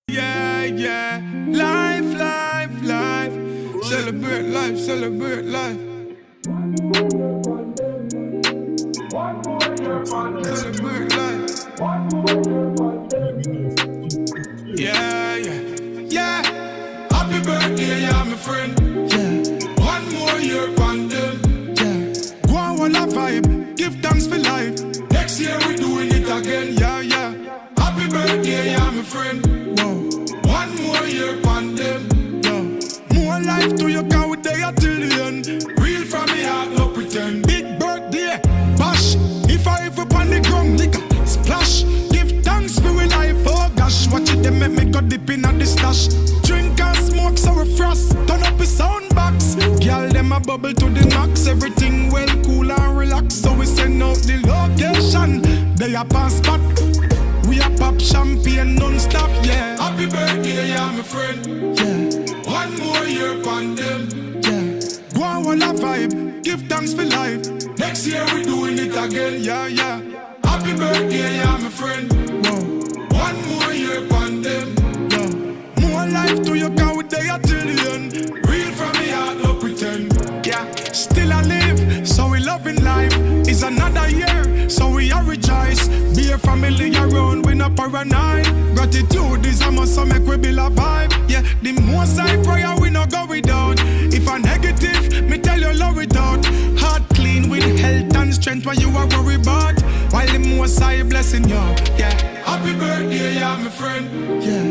Yeah, yeah. Life, life, life. Celebrate life, celebrate life. Celebrate life. Yeah, yeah, yeah. Happy birthday, yeah, my friend. Yeah. One more year on them. Yeah. Go on, one a vibe. Give thanks for life. Next year we doing it again. Yeah, yeah. Happy birthday, yeah, my friend. Whoa. One more year on them. Yeah. More life to you, cause we there till the end. Real from me heart, no pretend. Big birthday, bash. If I ever on the ground, nigga, splash. Give thanks for we life, oh gosh. Watch it, they make me go dip in at the stash. Drink and smoke so we frost. Turn up the sound box. Girl, them a bubble to the max. Everything well, cool and relax. So we send out the location. They a pass spot. We a pop champagne non-stop, yeah. Happy birthday, yeah, my friend. Yeah. One more year on them. Yeah. Go on, one a vibe. Give thanks for life. Next year we doing it again, yeah, yeah. Happy birthday, yeah, my friend. Whoa. One more year on them. Yeah. More life to you, cause we there till the end. Real from me heart, no pretend. Yeah. Still I live, so we loving life. It's another year, so we are rejoice. Be a family around, we not paranoid. Gratitude is a must, so make we build a vibe. Yeah, the most I prayer we not go without. If a negative, me tell you love it out. Heart clean with health and strength, what you are worried about. While the most I blessing you, yeah. Happy birthday, yeah, my friend. Yeah.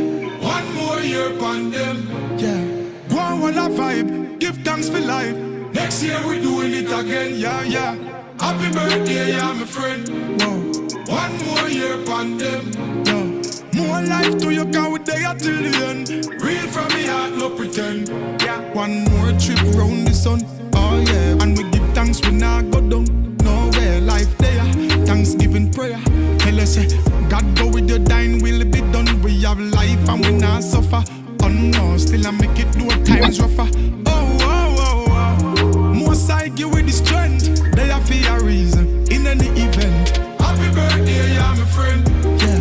One more year on them. Yeah. Go on, one a vibe. Give thanks for life. Next year we doing it again, yeah, yeah. Happy birthday, yeah, my friend. Whoa. One more year on them. Yeah. More life to you, cause we there till the end. Real from me heart, no pretend. Yeah. One more trip round the sun. Oh yeah. And we give thanks we not go down. Nowhere life there. Thanksgiving prayer. Tell us, God go with your dying will be done. We have life and we not suffer. Oh no, still I make it do times rougher. Oh, oh, oh, oh. Most I give with the strength. They are for a reason. In any event. Happy birthday, yeah, my friend. Yeah.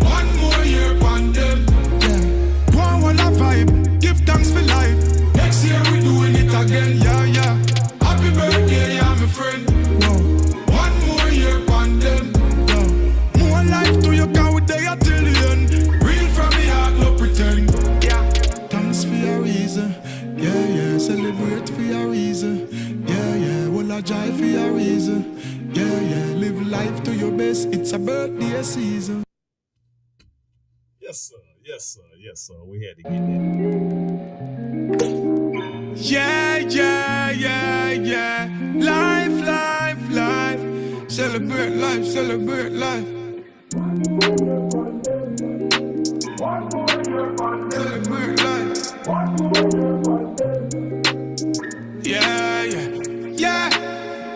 One more year on them. Yeah. Go on, one a vibe. Give thanks for life. Next year we doing it again, yeah, yeah. Happy birthday, yeah, my friend. Whoa. One more year on them. Yeah. More life to you, cause we there till the end. Real from me heart, no pretend. Yeah. Thanks for a reason. Yeah, yeah. Celebrate for a reason. Yeah, yeah. Well, I joy for a reason. Yeah, yeah. Live life to your best. It's a birthday season. Yes, sir. Yes, sir. Yes, sir. We had to get that. Yeah, yeah, yeah, yeah. Life, life, life. Celebrate life, celebrate life. Celebrate life. Yeah, yeah, yeah.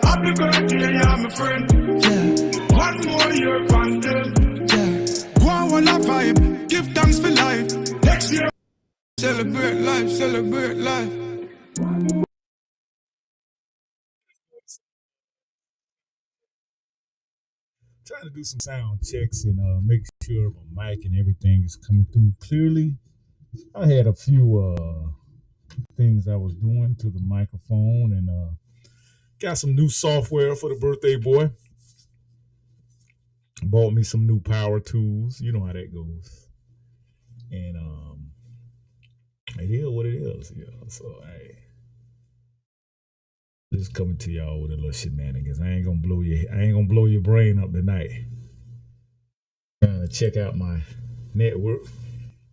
Happy birthday, yeah, my friend. Yeah. One more year on them. Yeah. Go on, one a vibe. Give thanks for life. Next year. Celebrate life, celebrate life. Trying to do some sound checks and make sure my mic and everything is coming through clearly. I had a few things I was doing to the microphone and got some new software for the birthday boy. Bought me some new power tools. You know how that goes. And it is what it is. Yeah. So hey, just coming to y'all with a little shenanigans. I ain't gonna blow your brain up tonight. Check out my network.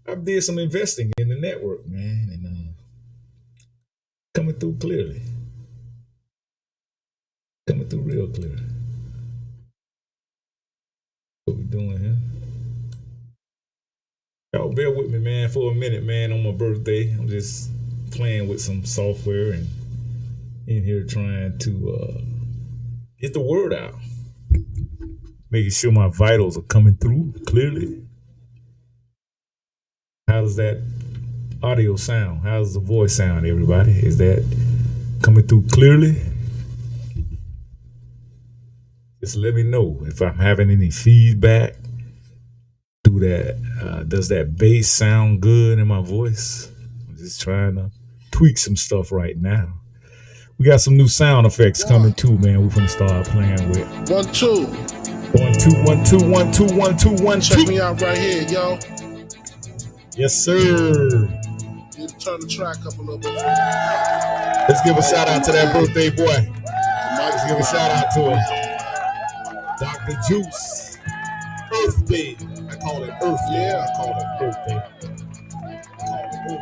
I did some investing in the network, man, and coming through clearly. Coming through real clear. What we doing here? Y'all bear with me, man, for a minute, man, on my birthday. I'm just playing with some software and in here trying to get the word out. Making sure my vitals are coming through clearly. How does that audio sound? How does the voice sound, everybody? Is that coming through clearly? Just let me know if I'm having any feedback. Do that does that bass sound good in my voice. I'm just trying to tweak some stuff right now. We got some new sound effects coming too, man. We're gonna start playing with 1 2 1 2 1 2 1 2 1 2 1 2. Check me out right here, yo. Yes, sir. Need to turn the track up a little bit. Let's give a shout out to that birthday boy. Let's give a shout out to him. Dr. Juwce. Earthday. I call it Earthday. Yeah. I call it Earthday.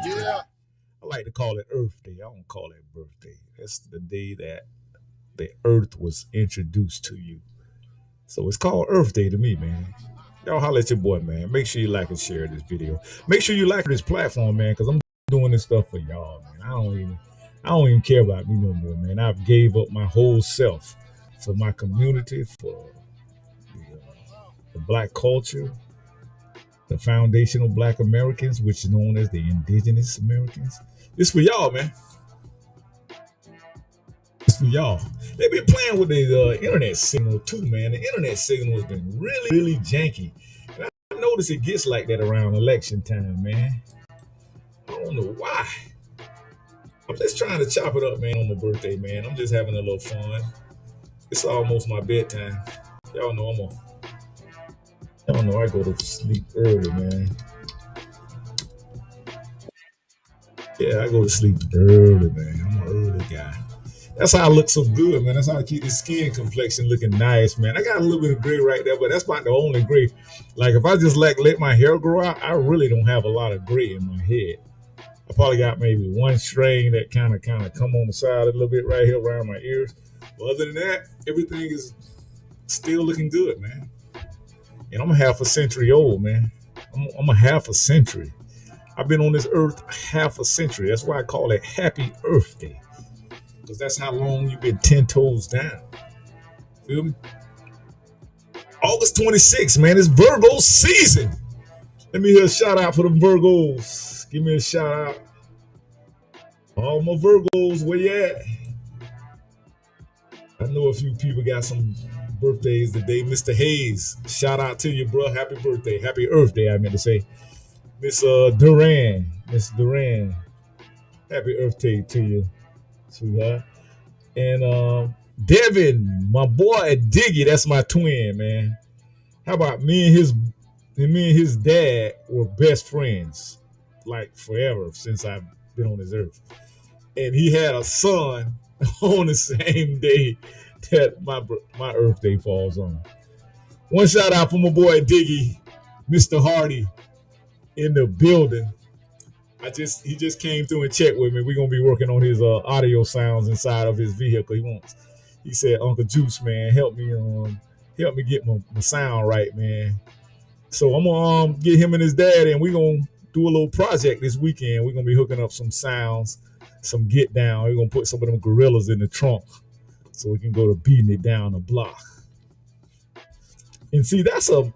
Yeah. I like to call it Earthday. I don't call it birthday. That's the day that the earth was introduced to you. So it's called Earthday to me, man. Y'all holler at your boy, man. Make sure you like and share this video. Make sure you like this platform, man, because I'm doing this stuff for y'all, man. I don't even care about me no more, man. I've gave up my whole self for my community, for the black culture, the foundational black Americans, which is known as the indigenous Americans. This for y'all, man. This for y'all. They've been playing with the internet signal too, man. The internet signal has been really, really janky. And I notice it gets like that around election time, man. I don't know why. I'm just trying to chop it up, man, on my birthday, man. I'm just having a little fun. It's almost my bedtime. Y'all know I go to sleep early, man. Yeah, I go to sleep early, man. I'm an early guy. That's how I look so good, man. That's how I keep the skin complexion looking nice, man. I got a little bit of gray right there, but that's about the only gray. Like if I just let my hair grow out, I really don't have a lot of gray in my head. I probably got maybe one string that kind of come on the side a little bit right here around my ears. But other than that, everything is still looking good, man. And I'm half a century old, man. I'm a half a century. I've been on this earth half a century. That's why I call it Happy Earth Day. Because that's how long you've been 10 toes down. Feel me? August 26th, man. It's Virgo season. Let me hear a shout out for the Virgos. Give me a shout out. All my Virgos, where you at? I know a few people got some birthdays today. Mr. Hayes, shout out to you, bro. Happy birthday. Happy Earth Day, I meant to say. Miss Duran. Happy Earth Day to you, sweetheart. And Devin, my boy Diggy, that's my twin, man. How about me and his dad were best friends, like forever since I've been on this earth. And he had a son on the same day that my Earth Day falls on. One shout out for my boy Diggy, Mr. Hardy, in the building. He just came through and checked with me. We're gonna be working on his audio sounds inside of his vehicle. He said, Uncle Juwce, man, help me get my sound right, man. So I'm gonna get him and his dad, and we're gonna do a little project this weekend. We're gonna be hooking up some sounds, some get down. We're gonna put some of them gorillas in the trunk so we can go to beating it down the block. And see, that's a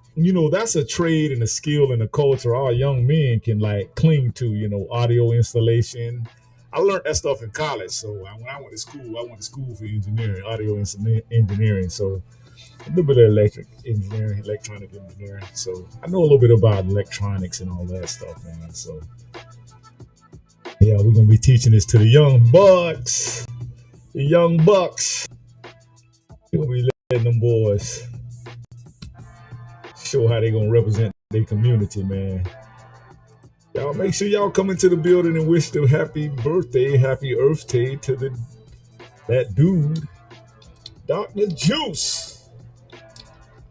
trade and a skill and a culture our young men can like cling to, audio installation. I learned that stuff in college. So when I went to school for engineering, audio engineering. So a little bit of electronic engineering. So I know a little bit about electronics and all that stuff, man. So yeah, we're gonna be teaching this to the young bucks. The young bucks. We're gonna be letting them boys show how they gonna represent their community, man. Y'all make sure y'all come into the building and wish the happy birthday, happy Earth Day to that dude, Dr. Juwce.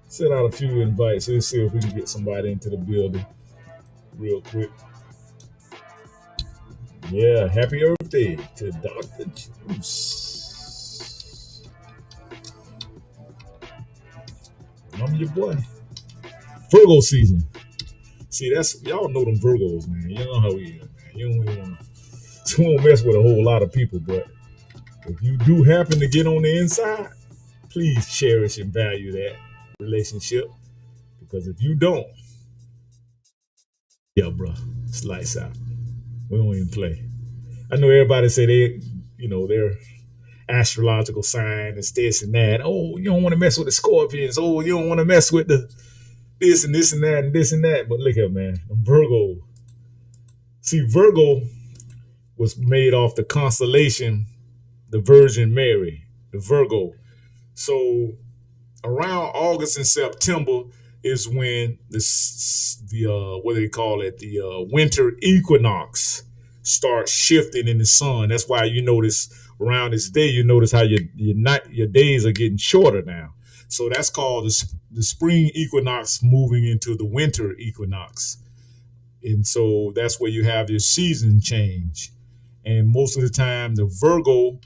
Send out a few invites. Let's see if we can get somebody into the building real quick. Yeah, happy Earth Day to Dr. Juwce. I'm your boy. Virgo season. See, y'all know them Virgos, man. You know how we is, man. You don't mess with a whole lot of people, but if you do happen to get on the inside, please cherish and value that relationship. Because if you don't, yeah, bro, it's lights out. We don't even play. I know everybody say their astrological sign is this and that. Oh, you don't want to mess with the Scorpions. Oh, you don't want to mess with the this and this and that and this and that. But look here, man, Virgo. See, Virgo was made off the constellation, the Virgin Mary, the Virgo. So around August and September is when the what do they call it, the winter equinox starts shifting in the sun. That's why you notice around this day, you notice how your days are getting shorter now. So that's called the spring equinox moving into the winter equinox. And so that's where you have your season change. And most of the time, the Virgo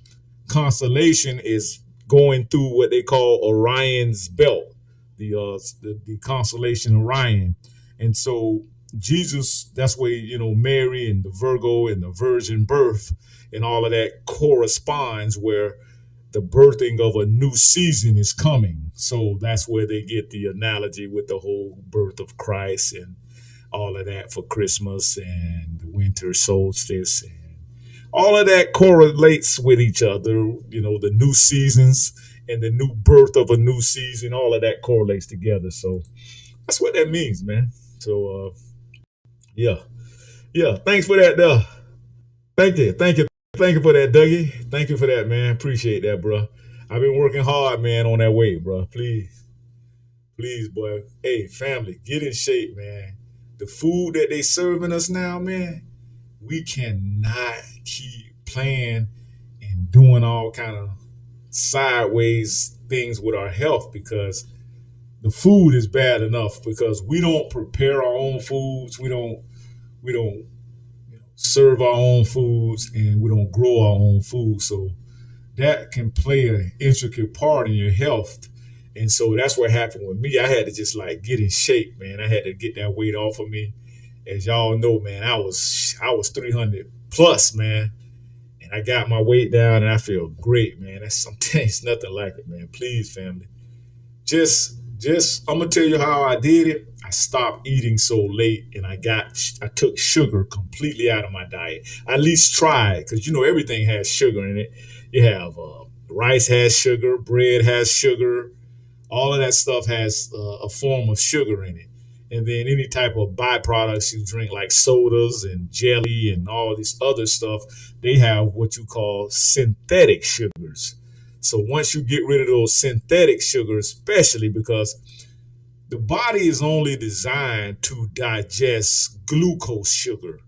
constellation is going through what they call Orion's belt, the constellation Orion. And so Jesus, that's where, Mary and the Virgo and the virgin birth and all of that corresponds, where the birthing of a new season is coming. So that's where they get the analogy with the whole birth of Christ and all of that for Christmas and the winter solstice. And all of that correlates with each other, the new seasons and the new birth of a new season, all of that correlates together. So that's what that means, man. So, yeah. Thanks for that, though. Thank you for that, Dougie. Thank you for that, man. Appreciate that, bro. I've been working hard, man, on that weight, bro. Please, boy. Hey, family, get in shape, man. The food that they serving us now, man, we cannot keep playing and doing all kind of sideways things with our health, because the food is bad enough, because we don't prepare our own foods. We don't serve our own foods, and we don't grow our own food. So that can play an intricate part in your health. And so that's what happened with me. I had to just like get in shape, man. I had to get that weight off of me. As y'all know, man, I was 300 plus, man. And I got my weight down and I feel great, man. It's nothing like it, man. Please, family. Just I'm gonna tell you how I did it. I stopped eating so late, and I took sugar completely out of my diet. I at least tried, because everything has sugar in it. You have rice has sugar, bread has sugar, all of that stuff has a form of sugar in it. And then any type of byproducts you drink, like sodas and jelly and all this other stuff, they have what you call synthetic sugars. So once you get rid of those synthetic sugars, especially because the body is only designed to digest glucose sugar.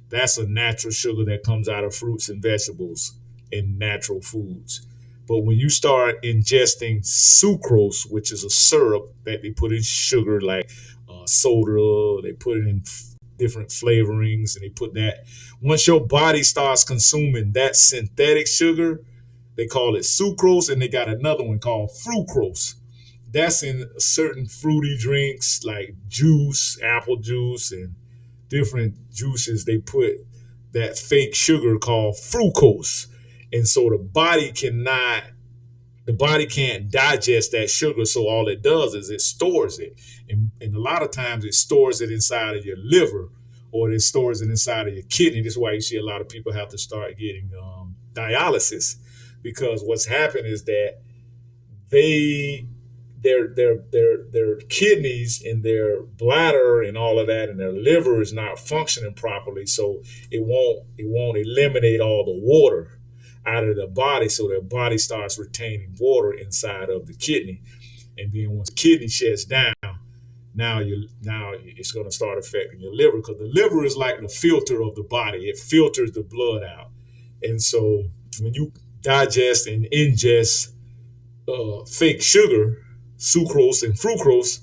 That's a natural sugar that comes out of fruits and vegetables and natural foods. But when you start ingesting sucrose, which is a syrup that they put in sugar, like soda, they put it in different flavorings, and they put that. Once your body starts consuming that synthetic sugar, they call it sucrose, and they got another one called fructose. That's in certain fruity drinks like juice, apple juice, and different juices. They put that fake sugar called fructose. And so the body can't digest that sugar. So all it does is it stores it. And a lot of times it stores it inside of your liver, or it stores it inside of your kidney. That's why you see a lot of people have to start getting dialysis, because what's happened is that their kidneys and their bladder and all of that and their liver is not functioning properly, so it won't eliminate all the water out of the body, so their body starts retaining water inside of the kidney. And then once the kidney shuts down, now it's going to start affecting your liver, because the liver is like the filter of the body. It filters the blood out. And so when you digest and ingest fake sugar, sucrose and fructose,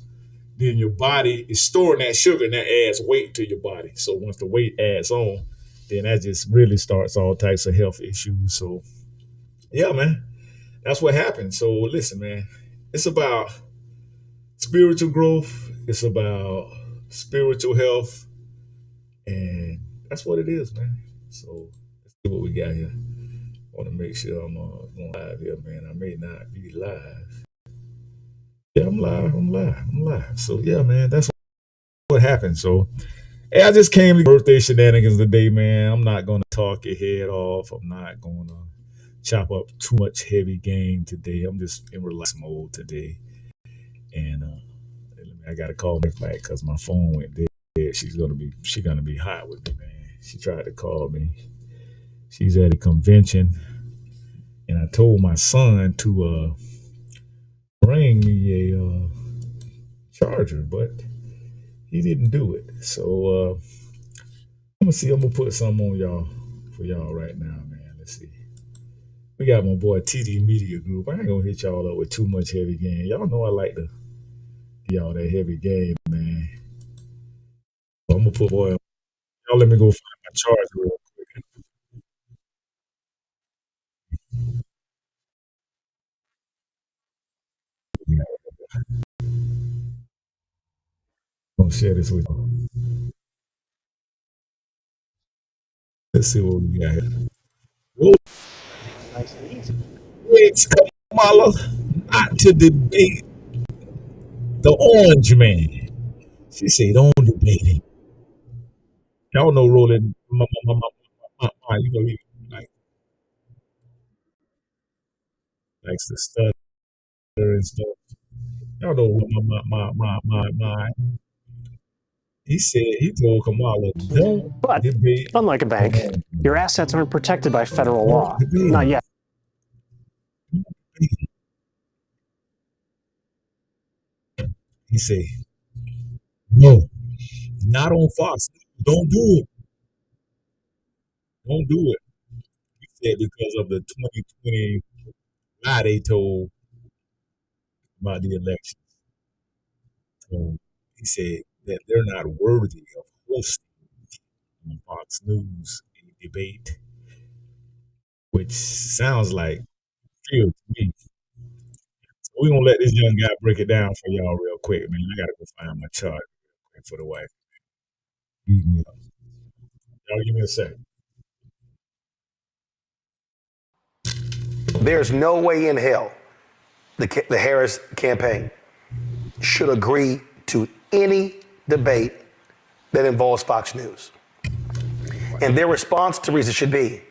then your body is storing that sugar, and that adds weight to your body. So once the weight adds on, then that just really starts all types of health issues. So yeah, man, that's what happens. So listen, man, it's about spiritual growth. It's about spiritual health. And that's what it is, man. So let's see what we got here. I want to make sure I'm going live here, man. I may not be live. Yeah, I'm live. So yeah, man, that's what happened. So hey, I just came to birthday shenanigans today, man. I'm not going to talk your head off. I'm not going to chop up too much heavy game today. I'm just in relaxed mode today. And let me I gotta call me back because my phone went dead. She's gonna be hot with me, man. She tried to call me. She's at a convention, and I told my son to bring me a charger, but he didn't do it. So I'm gonna see. I'm gonna put some on y'all for y'all right now, man. Let's see. We got my boy TD Media Group. I ain't gonna hit y'all up with too much heavy game. Y'all know I like to get y'all that heavy game, man. So I'm gonna put boy. Y'all let me go find my charger real quick. Yeah, I'm gonna share this with you. Let's see what we got here. Whoa, it's Kamala not to debate the orange man. She said, don't debate him. Y'all know rolling you know, he like likes to stutter and stuff. Y'all know my. He said he told Kamala, don't But debate unlike a the bank, orange your man. assets aren't protected by federal Don't law. debate Not him. yet. He said, no, not on Fox. Don't do it. Don't do it. He said because of the 2020 lie they told about the election. So he said that they're not worthy of hosting on Fox News a debate, which sounds like fear to me. So we're gonna let this young guy break it down for y'all real quick, man. I gotta go find my chart real quick for the wife. Beat me up. Y'all give me a second. There's no way in hell the Harris campaign should agree to any debate that involves Fox News. And their response to reason should be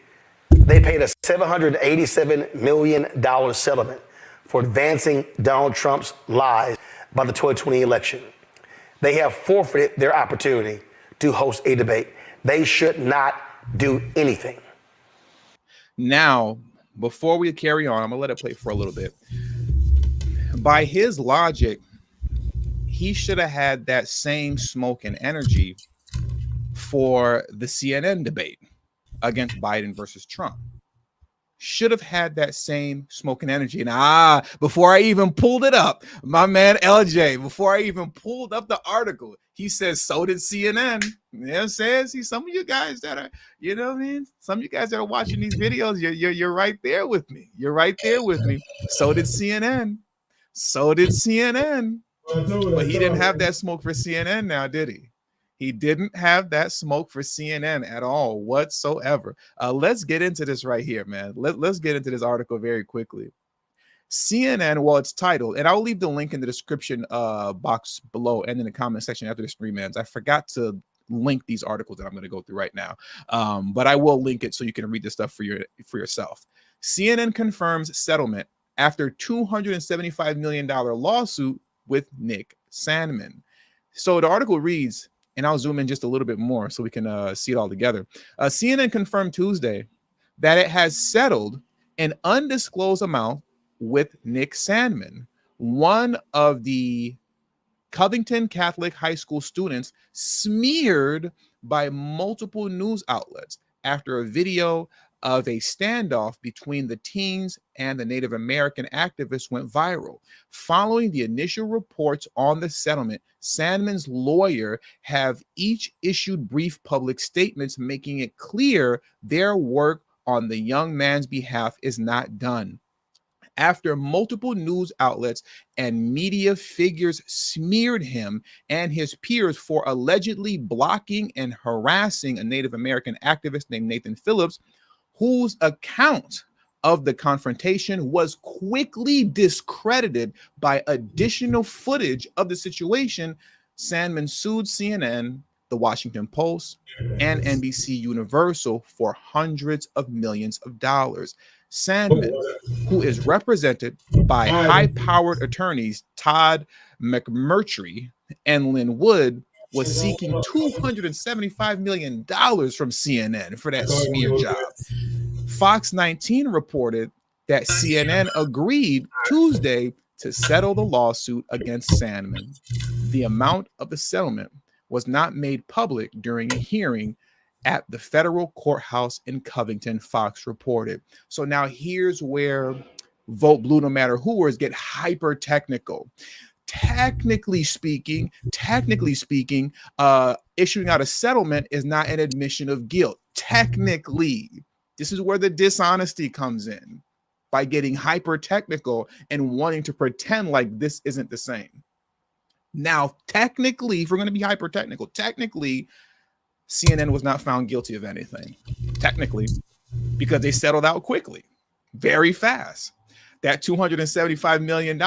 they paid a $787 million settlement for advancing Donald Trump's lies by the 2020 election. They have forfeited their opportunity to host a debate. They should not do anything. Now, before we carry on, I'm going to let it play for a little bit. By his logic, he should have had that same smoke and energy for the CNN debate against Biden versus Trump. Should have had that same smoke and energy. And before I even pulled it up, my man LJ, before I even pulled up the article, he says, so did CNN. You know what I'm saying? See, some of you guys that are, you know what I mean? Some of you guys that are watching these videos, you're right there with me. You're right there with me. So did CNN. So did CNN. But he didn't have that smoke for CNN now, did he? He didn't have that smoke for CNN at all whatsoever. Let's get into this right here, man. Let's get into this article very quickly. CNN, well, it's titled, and I'll leave the link in the description box below and in the comment section after this 3 minutes. I forgot to link these articles that I'm going to go through right now, but I will link it so you can read this stuff for yourself. CNN confirms settlement after $275 million lawsuit with Nick Sandmann. So the article reads, and I'll zoom in just a little bit more so we can see it all together. CNN confirmed Tuesday that it has settled an undisclosed amount with Nick Sandmann, one of the Covington Catholic High School students smeared by multiple news outlets after a video of a standoff between the teens and the Native American activists went viral. Following the initial reports on the settlement, Sandmann's lawyer have each issued brief public statements making it clear their work on the young man's behalf is not done. After multiple news outlets and media figures smeared him and his peers for allegedly blocking and harassing a Native American activist named Nathan Phillips, whose account of the confrontation was quickly discredited by additional footage of the situation, Sandmann sued CNN, The Washington Post, and NBC Universal for hundreds of millions of dollars. Sandman, who is represented by high-powered attorneys Todd McMurtry and Lynn Wood, was seeking $275 million from CNN for that smear job. Fox 19 reported that CNN agreed Tuesday to settle the lawsuit against Sandman. The amount of the settlement was not made public during a hearing at the federal courthouse in Covington, Fox reported. So now here's where Vote Blue No Matter Whoers get hyper technical. Technically speaking, issuing out a settlement is not an admission of guilt. Technically, this is where the dishonesty comes in, by getting hyper technical and wanting to pretend like this isn't the same. Now, technically, if we're going to be hyper technical, technically, CNN was not found guilty of anything, technically, because they settled out quickly, very fast. That $275 million,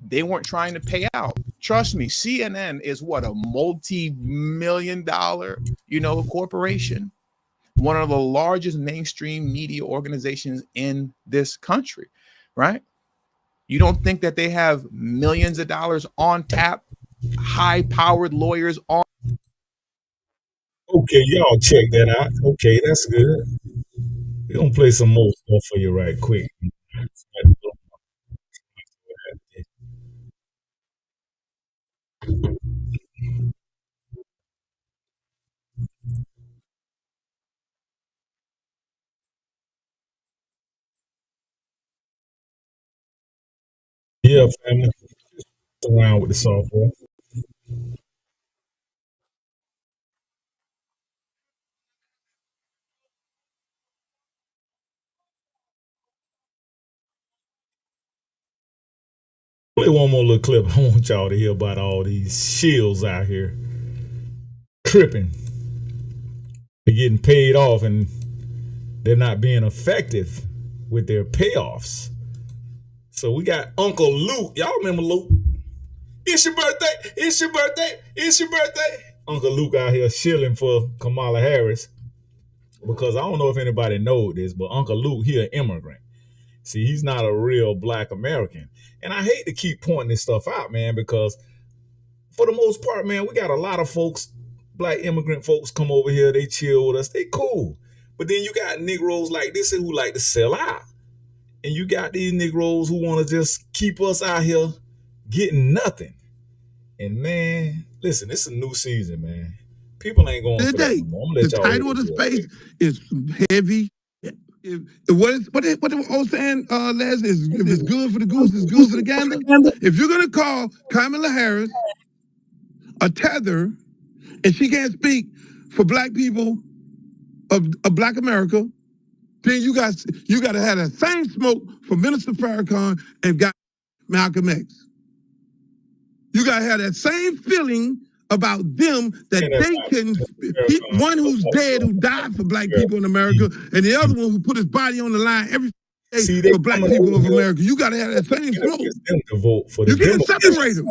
they weren't trying to pay out. Trust me, CNN is what, a multi-million-dollar, corporation, one of the largest mainstream media organizations in this country, right? You don't think that they have millions of dollars on tap, high-powered lawyers on? Okay, y'all check that out. Okay, that's good. We're gonna play some more stuff for you right quick. Yeah, family. Around with the software. Play one more little clip. I want y'all to hear about all these shills out here tripping. They're getting paid off and they're not being effective with their payoffs. So we got Uncle Luke. Y'all remember Luke? It's your birthday. It's your birthday. It's your birthday. Uncle Luke out here shilling for Kamala Harris, because I don't know if anybody knows this, but Uncle Luke, he an immigrant. See, he's not a real black American. And I hate to keep pointing this stuff out, man, because for the most part, man, we got a lot of folks, black immigrant folks, come over here, they chill with us, they cool. But then you got Negroes like this who like to sell out. And you got these Negroes who want to just keep us out here getting nothing. And man, listen, it's a new season, man. People ain't going for that Today, no more. I'm gonna let the y'all title of the space is heavy. What the old saying, Les, is if it's good for the goose, it's good for the gander. If you're gonna call Kamala Harris a tether, and she can't speak for black people of black America, then you got to have that same smoke for Minister Farrakhan and got Malcolm X. You got to have that same feeling about them that they can, one who's dead, who died for black people in America, and the other one who put his body on the line every day for black people of America. You got to have that same smoke. You can't separate them.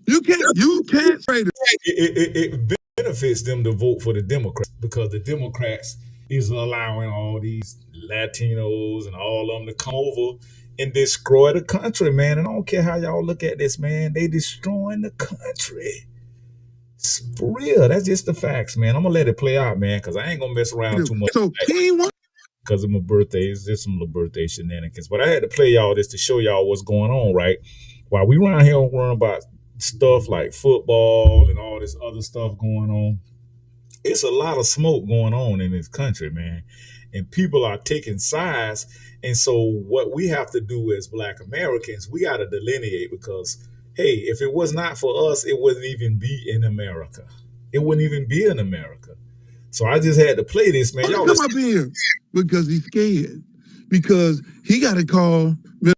You can't separate them. It benefits them to vote for the Democrats, because the Democrats is allowing all these Latinos and all of them to come over and destroy the country, man. And I don't care how y'all look at this, man. They destroying the country. It's for real. That's just the facts, man. I'm gonna let it play out, man, because I ain't gonna mess around too much. So because of my birthday, it's just some little birthday shenanigans. But I had to play y'all this to show y'all what's going on, right? While we around here worrying about stuff like football and all this other stuff going on, it's a lot of smoke going on in this country, man. And people are taking sides. And so what we have to do as black Americans, we got to delineate, because, hey, if it was not for us, it wouldn't even be in America. It wouldn't even be in America. So I just had to play this, man. Y'all come up here because he's scared. Because he got to call. Well,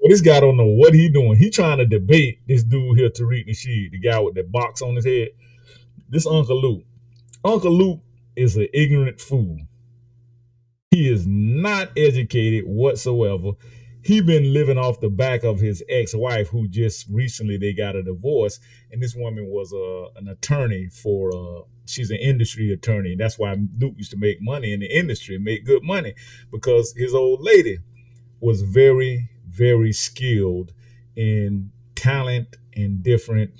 this guy don't know what he doing. He trying to debate this dude here, Tariq Nasheed, the guy with the box on his head. This Uncle Luke. Uncle Luke is an ignorant fool. He is not educated whatsoever. he been living off the back of his ex-wife, who just recently they got a divorce, and this woman was an attorney for she's an industry attorney, and that's why Luke used to make money in the industry, make good money, because his old lady was very, very skilled in talent and different.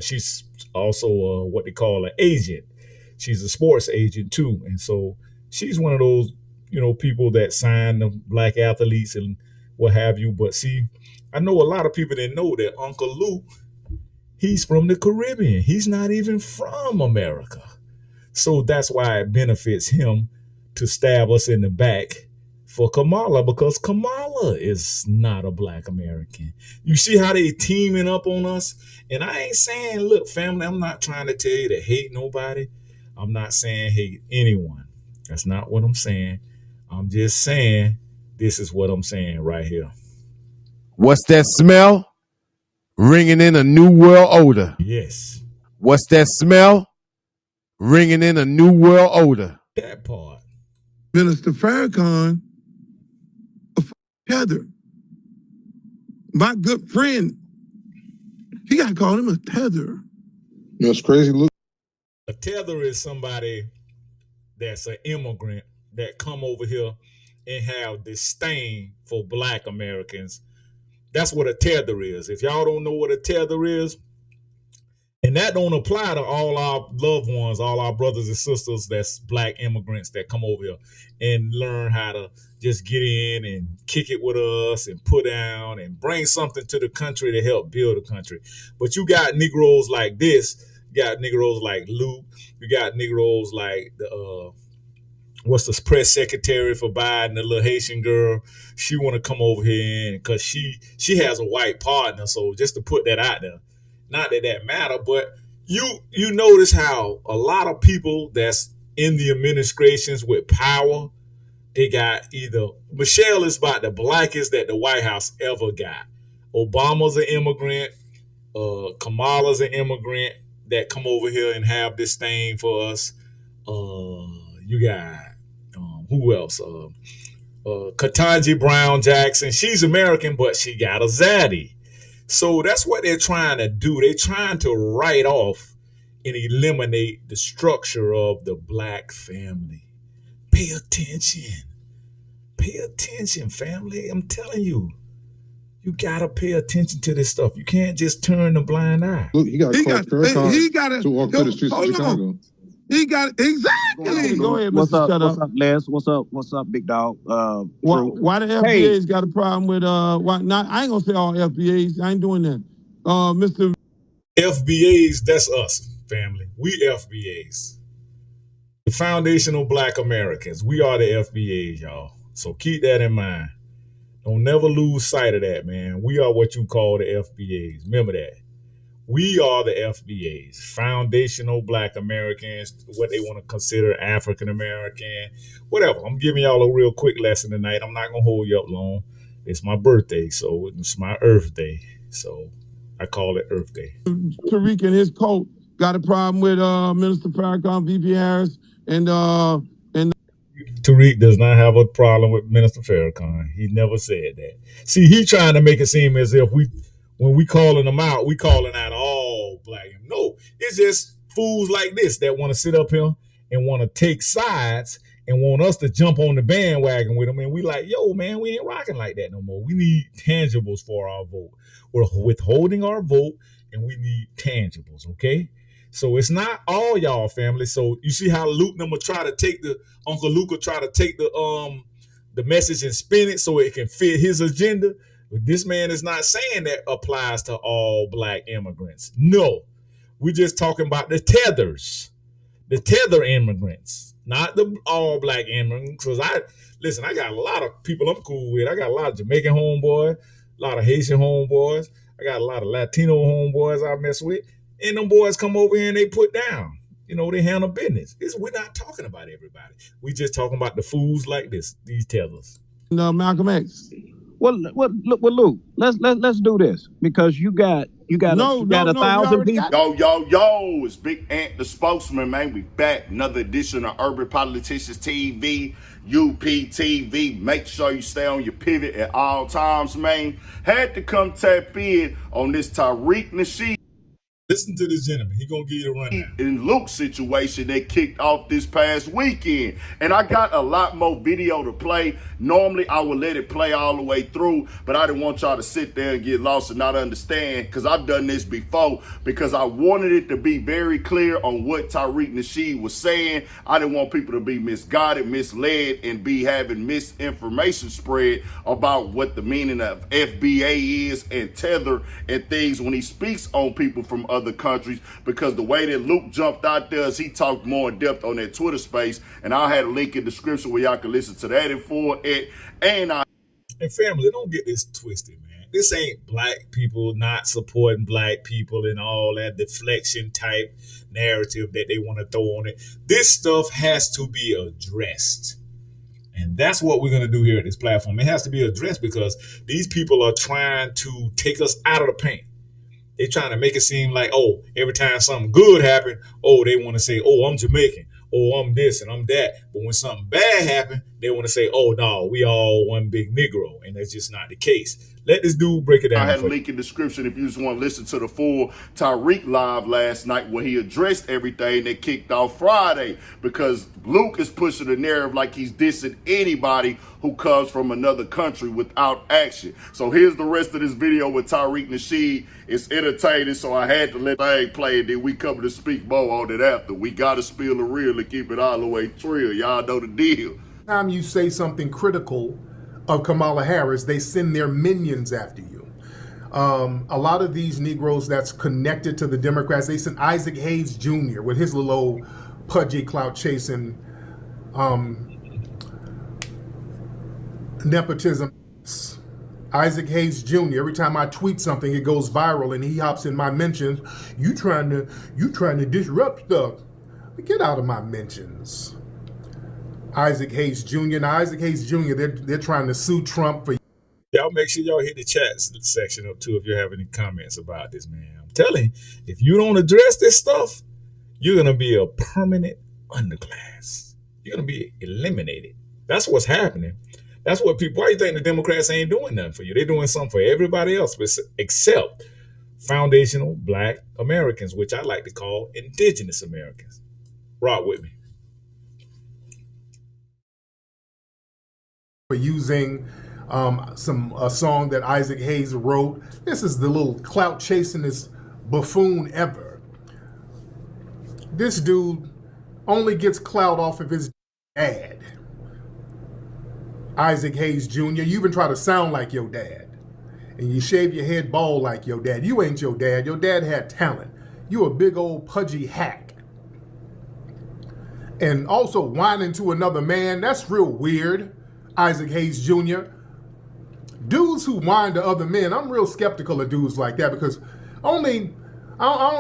She's also what they call an agent. She's a sports agent too, and so she's one of those, people that sign the black athletes and what have you. But see, I know a lot of people that know that Uncle Luke, he's from the Caribbean. He's not even from America. So that's why it benefits him to stab us in the back for Kamala, because Kamala is not a black American. You see how they teaming up on us? And I ain't saying, look, family, I'm not trying to tell you to hate nobody. I'm not saying hate anyone. That's not what I'm saying. I'm just saying this is what I'm saying right here. What's that smell? Ringing in a new world odor. Yes. What's that smell? Ringing in a new world odor. That part. Minister Farrakhan, tether. My good friend, he got to call him a tether. That's crazy, Luke. A tether is somebody that's an immigrant that come over here and have disdain for black Americans. That's what a tether is. If y'all don't know what a tether is, and that don't apply to all our loved ones, all our brothers and sisters that's black immigrants that come over here and learn how to just get in and kick it with us and put down and bring something to the country to help build the country. But you got Negroes like this. You got Negroes like Luke. You got Negroes like the what's the press secretary for Biden, the little Haitian girl. She want to come over here because she has a white partner. So just to put that out there, not that that matter, but you notice how a lot of people that's in the administrations with power, they got either Michelle is about the blackest that the White House ever got. Obama's an immigrant. Kamala's an immigrant that come over here and have this thing for us. You got who else? Ketanji Brown Jackson. She's American, but she got a zaddy. So that's what they're trying to do. They're trying to write off and eliminate the structure of the black family. Pay attention. Pay attention, family. I'm telling you. You gotta pay attention to this stuff. You can't just turn a blind eye. Look, he got to walk through the streets of Chicago. He got exactly. Go ahead, what's Mr. up? Shut What's up. up, Les? What's up, big dog? Why the FBA's got a problem with why not? I ain't gonna say all FBAs. I ain't doing that. Mr. FBAs, that's us, family. We FBAs. The Foundational Black Americans. We are the FBAs, y'all. So keep that in mind. Don't never lose sight of that, man. We are what you call the FBAs. Remember that. We are the FBAs, Foundational Black Americans, what they want to consider African American, whatever. I'm giving y'all a real quick lesson tonight. I'm not going to hold you up long. It's my birthday, so it's my Earthday. So I call it Earthday. Tariq and his coat got a problem with Minister Farrakhan, VP Harris, and Tariq does not have a problem with Minister Farrakhan. He never said that. See, he trying to make it seem as if when we calling them out, we calling out all black. No, it's just fools like this that want to sit up here and want to take sides and want us to jump on the bandwagon with them. And we like, yo, man, we ain't rocking like that no more. We need tangibles for our vote. We're withholding our vote and we need tangibles, okay? So it's not all y'all, family. So you see how Luke number try to take Uncle Luke will try to take the message and spin it so it can fit his agenda. But this man is not saying that applies to all black immigrants. No, we're just talking about the tethers, the tether immigrants, not the all black immigrants. Because I got a lot of people I'm cool with. I got a lot of Jamaican homeboys, a lot of Haitian homeboys. I got a lot of Latino homeboys I mess with. And them boys come over here and they put down. They handle business. We're not talking about everybody. We just talking about the fools like this, these tethers. Malcolm X. Well, Luke, let's do this because you got No, a we thousand already people. got. Yo, it's Big Ant, the spokesman, man. We back. Another edition of Urban Politicians TV, UPTV. Make sure you stay on your pivot at all times, man. Had to come tap in on this Tariq Nasheed Listen to this gentleman. He gonna give you a rundown. and Luke situation that kicked off this past weekend. And I got a lot more video to play. Normally, I would let it play all the way through, but I didn't want y'all to sit there and get lost and not understand, because I've done this before, because I wanted it to be very clear on what Tariq Nasheed was saying. I didn't want people to be misguided, misled, and be having misinformation spread about what the meaning of FBA is and tether and things when he speaks on people from other countries, because the way that Luke jumped out there is he talked more in depth on that Twitter space, and I had a link in the description where y'all can listen to that and for it. And family, don't get this twisted, man. This ain't black people not supporting black people and all that deflection type narrative that they want to throw on it. This stuff has to be addressed. And that's what we're going to do here at this platform. It has to be addressed because these people are trying to take us out of the paint. They're trying to make it seem like, oh, every time something good happened, oh, they want to say, oh, I'm Jamaican, oh, I'm this and I'm that. But when something bad happened, they want to say, oh, no, we all one big Negro. And that's just not the case. Let this dude break it down. I had a link in the description if you just want to listen to the full Tariq live last night where he addressed everything that kicked off Friday, because Luke is pushing the narrative like he's dissing anybody who comes from another country without action. So here's the rest of this video with Tariq Nasheed. It's entertaining, so I had to let thing play, and then we come to speak more on it after. We got to spill the real and keep it all the way real. Y'all know the deal. Time you say something critical of Kamala Harris, they send their minions after you. A lot of these Negroes that's connected to the Democrats, they sent Isaac Hayes Jr. with his little old pudgy clout chasing nepotism. Isaac Hayes Jr. Every time I tweet something, it goes viral, and he hops in my mentions. You trying to disrupt stuff? Get out of my mentions. Isaac Hayes Jr. Now, Isaac Hayes Jr., they're trying to sue Trump for... Y'all make sure y'all hit the chat section up too if you have any comments about this, man. I'm telling you, if you don't address this stuff, you're going to be a permanent underclass. You're going to be eliminated. That's what's happening. That's what people... Why you think the Democrats ain't doing nothing for you? They're doing something for everybody else except foundational black Americans, which I like to call indigenous Americans. Rock with me. For using a song that Isaac Hayes wrote. This is the little clout chasingest buffoon ever. This dude only gets clout off of his dad. Isaac Hayes Jr., you even try to sound like your dad. And you shave your head bald like your dad. You ain't your dad. Your dad had talent. You a big old pudgy hack. And also whining to another man, that's real weird. Isaac Hayes Jr. Dudes who whine to other men, I'm real skeptical of dudes like that, because I don't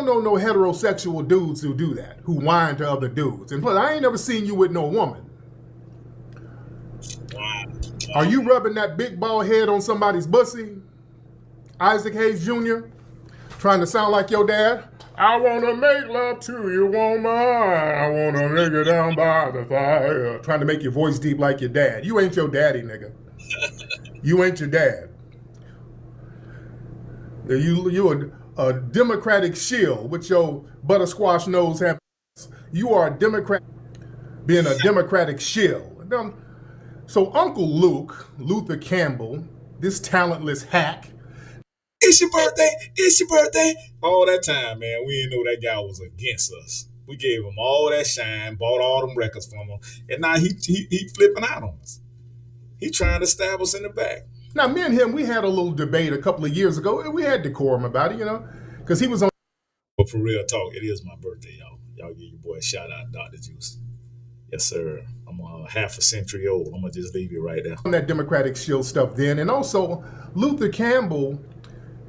know no heterosexual dudes who do that, who whine to other dudes. And plus, I ain't never seen you with no woman. Are you rubbing that big bald head on somebody's pussy? Isaac Hayes Jr. Trying to sound like your dad? I want to make love to you, woman. I want to make you down by the fire. Trying to make your voice deep like your dad. You ain't your daddy, nigga. You ain't your dad. You a Democratic shill with your buttersquash nose. You are a Democrat being a Democratic shill. So Uncle Luke, Luther Campbell, this talentless hack. It's your birthday. It's your birthday. All that time, man, we didn't know that guy was against us. We gave him all that shine, bought all them records from him, and now he flipping out on us. He trying to stab us in the back. Now, me and him, we had a little debate a couple of years ago, and we had decorum about it, because he was on. But for real talk, it is my birthday, y'all. Y'all give your boy a shout out, Dr. Juwce. Yes, sir. I'm half a century old. I'm going to just leave you right there. On that Democratic shield stuff then. And also, Luther Campbell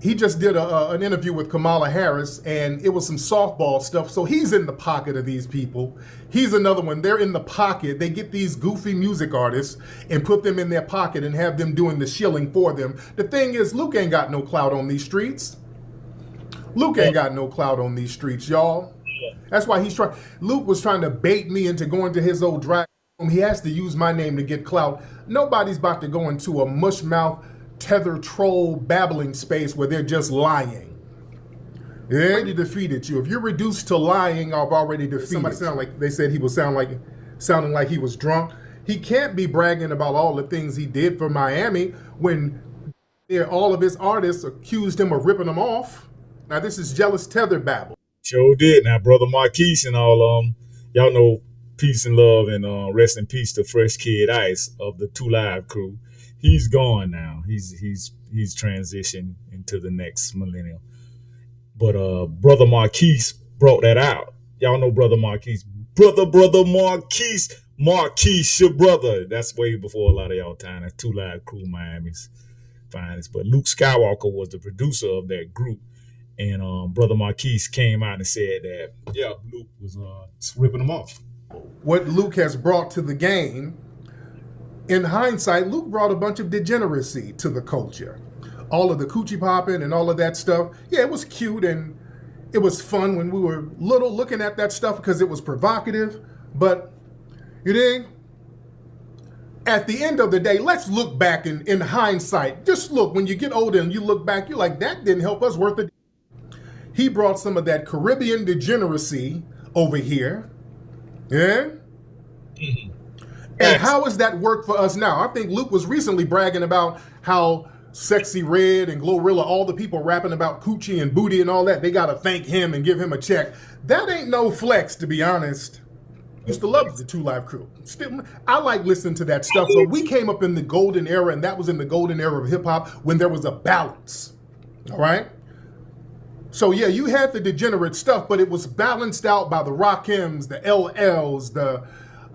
he just did an interview with Kamala Harris, and it was some softball stuff. So he's in the pocket of these people. He's another one. They're in the pocket. They get these goofy music artists and put them in their pocket and have them doing the shilling for them. The thing is, Luke ain't got no clout on these streets. Luke ain't got no clout on these streets, y'all. That's why he's trying. Luke was trying to bait me into going to his old drag room. He has to use my name to get clout. Nobody's about to go into a mushmouth tether troll babbling space where they're just lying. Yeah, I already defeated you. If you're reduced to lying, I've already defeated. Somebody sound like they said he was sounding like he was drunk. He can't be bragging about all the things he did for Miami when all of his artists accused him of ripping them off. Now this is jealous tether babble. Sure did. Now, Brother Marquise and all y'all know peace and love and rest in peace to Fresh Kid Ice of the 2 Live crew. He's gone now. He's transitioned into the next millennium. But Brother Marquise brought that out. Y'all know Brother Marquise. Brother Marquise. Marquise, your brother. That's way before a lot of y'all time. That's 2 Live crew, Miami's finest. But Luke Skywalker was the producer of that group. And Brother Marquise came out and said that, yeah, Luke was ripping them off. What Luke has brought to the game, in hindsight, Luke brought a bunch of degeneracy to the culture. All of the coochie popping and all of that stuff. Yeah, it was cute and it was fun when we were little looking at that stuff because it was provocative. But, you dig? At the end of the day, let's look back in hindsight. Just look, when you get older and you look back, you're like, that didn't help us worth it. He brought some of that Caribbean degeneracy over here. Yeah? Mm-hmm. And how has that worked for us now? I think Luke was recently bragging about how Sexy Red and Glorilla, all the people rapping about coochie and booty and all that, they got to thank him and give him a check. That ain't no flex, to be honest. Used to love the 2 Live crew. Still, I like listening to that stuff, but we came up in the golden era, and that was in the golden era of hip hop when there was a balance. All right? So yeah, you had the degenerate stuff, but it was balanced out by the Rakims, the LLs, the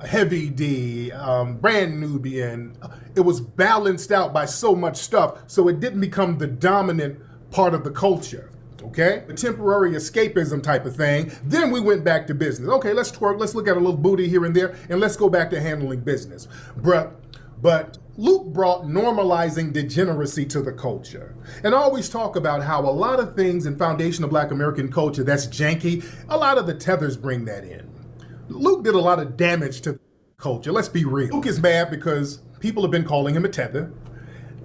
Heavy D, Brand Nubian. It was balanced out by so much stuff, so it didn't become the dominant part of the culture, okay? The temporary escapism type of thing. Then we went back to business. Okay, let's twerk, let's look at a little booty here and there, and let's go back to handling business. But Luke brought normalizing degeneracy to the culture. And I always talk about how a lot of things in foundational Black American culture that's janky, a lot of the tethers bring that in. Luke did a lot of damage to the culture. Let's be real. Luke is mad because people have been calling him a tether,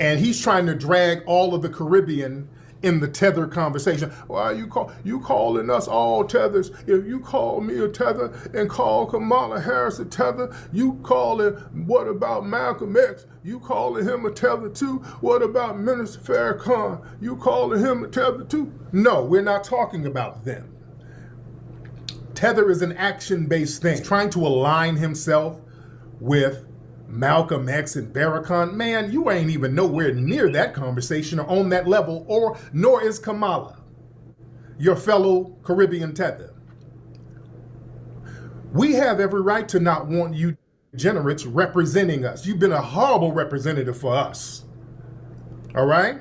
and he's trying to drag all of the Caribbean in the tether conversation. Why you calling us all tethers? If you call me a tether and call Kamala Harris a tether, you call it, what about Malcolm X? You calling him a tether too? What about Minister Farrakhan? You calling him a tether too? No, we're not talking about them. Tether is an action-based thing. Trying to align himself with Malcolm X and Farrakhan, man, you ain't even nowhere near that conversation or on that level, nor is Kamala, your fellow Caribbean tether. We have every right to not want you degenerates representing us. You've been a horrible representative for us. All right?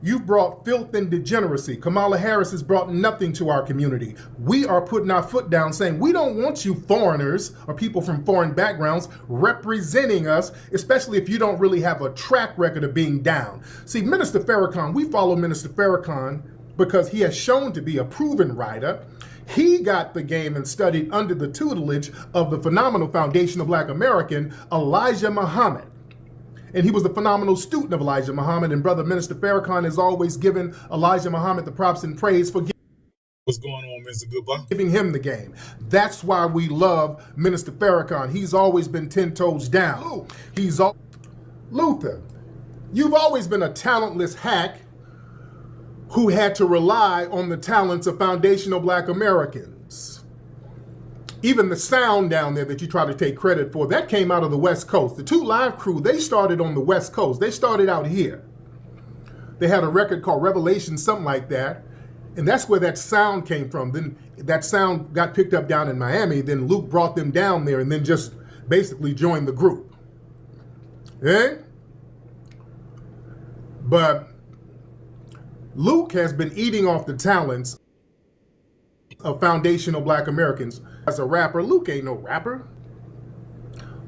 You've brought filth and degeneracy. Kamala Harris has brought nothing to our community. We are putting our foot down saying we don't want you foreigners or people from foreign backgrounds representing us, especially if you don't really have a track record of being down. See, Minister Farrakhan, we follow Minister Farrakhan because he has shown to be a proven writer. He got the game and studied under the tutelage of the phenomenal foundational Black American, Elijah Muhammad. And he was a phenomenal student of Elijah Muhammad, and Brother Minister Farrakhan has always given Elijah Muhammad the props and praise for what's going on, Mr. Goodbye? Giving him the game. That's why we love Minister Farrakhan. He's always been 10 toes down. Luther, you've always been a talentless hack who had to rely on the talents of foundational Black Americans. Even the sound down there that you try to take credit for, that came out of the West Coast. The 2 Live crew, they started on the West Coast. They started out here. They had a record called Revelation, something like that. And that's where that sound came from. Then that sound got picked up down in Miami. Then Luke brought them down there and then just basically joined the group. Eh? But Luke has been eating off the talents of foundational black Americans. As a rapper, Luke ain't no rapper.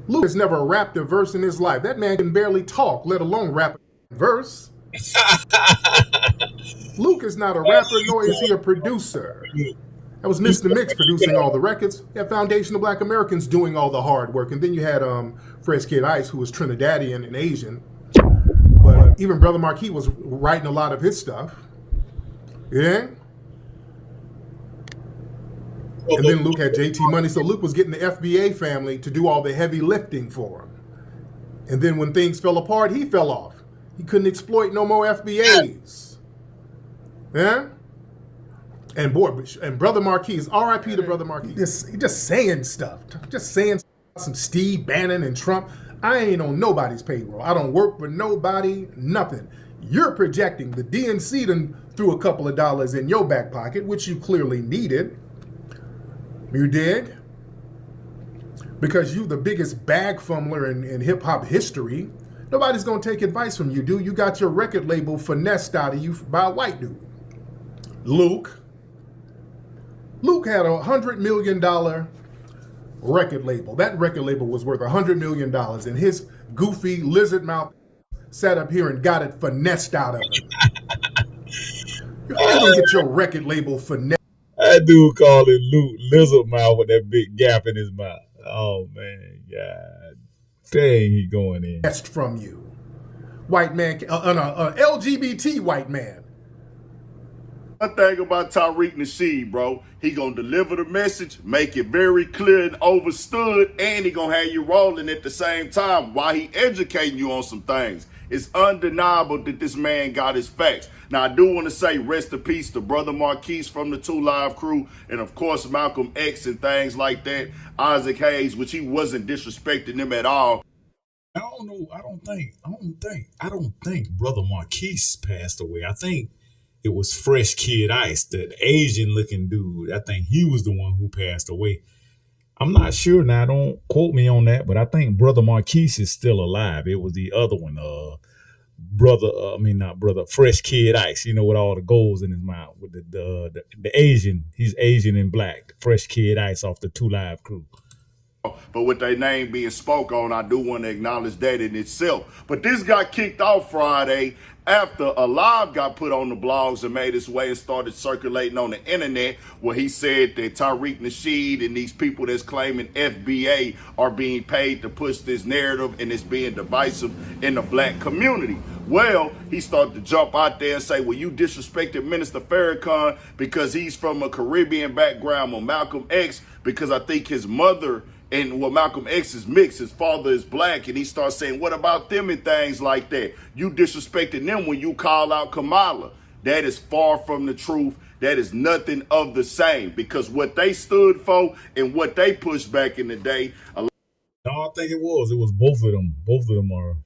Luke has never rapped a verse in his life. That man can barely talk, let alone rap a verse. Luke is not a rapper, nor is he a producer. That was Mr. Mix producing all the records. You had foundational black Americans doing all the hard work. And then you had Fresh Kid Ice, who was Trinidadian and Asian. But even Brother Marquis was writing a lot of his stuff. Yeah? And then Luke had JT Money. So Luke was getting the FBA family to do all the heavy lifting for him. And then when things fell apart, he fell off. He couldn't exploit no more FBAs. Yeah? And Brother Marquis, RIP to Brother Marquis. He just saying stuff. Just saying some Steve Bannon and Trump. I ain't on nobody's payroll. I don't work for nobody, nothing. You're projecting. The DNC done threw a couple of dollars in your back pocket, which you clearly needed. You dig? Because you the biggest bag fumbler in hip-hop history. Nobody's going to take advice from you, dude. You got your record label finessed out of you by a white dude. Luke had a $100 million record label. That record label was worth $100 million, and his goofy lizard mouth sat up here and got it finessed out of him. You don't get your record label finessed. That dude called it Luke Lizard Mouth with that big gap in his mouth. Oh, man. God dang, he going in. From you. White man, an LGBT white man. One thing about Tariq Nasheed, bro, he gonna deliver the message, make it very clear and understood, and he gonna have you rolling at the same time while he educating you on some things. It's undeniable that this man got his facts. Now, I do want to say rest in peace to Brother Marquise from the 2 Live crew, and of course Malcolm X and things like that, Isaac Hayes, which he wasn't disrespecting them at all. I don't know. I don't think Brother Marquise passed away. I think it was Fresh Kid Ice, the Asian looking dude. I think he was the one who passed away. I'm not sure now. Don't quote me on that, but I think Brother Marquise is still alive. It was the other one, Fresh Kid Ice. You know, with all the goals in his mouth, with the Asian. He's Asian and black. Fresh Kid Ice off the 2 Live crew. But with their name being spoke on, I do want to acknowledge that in itself. But this got kicked off Friday after a live got put on the blogs and made its way and started circulating on the internet, where he said that Tariq Nasheed and these people that's claiming FBA are being paid to push this narrative, and it's being divisive in the black community. Well, he started to jump out there and say, well, you disrespected Minister Farrakhan because he's from a Caribbean background, or Malcolm X because I think his mother and Malcolm X is mixed, his father is black, and he starts saying, what about them and things like that? You disrespecting them when you call out Kamala. That is far from the truth. That is nothing of the same, because what they stood for and what they pushed back in the day. No, I think it was both of them. Both of them are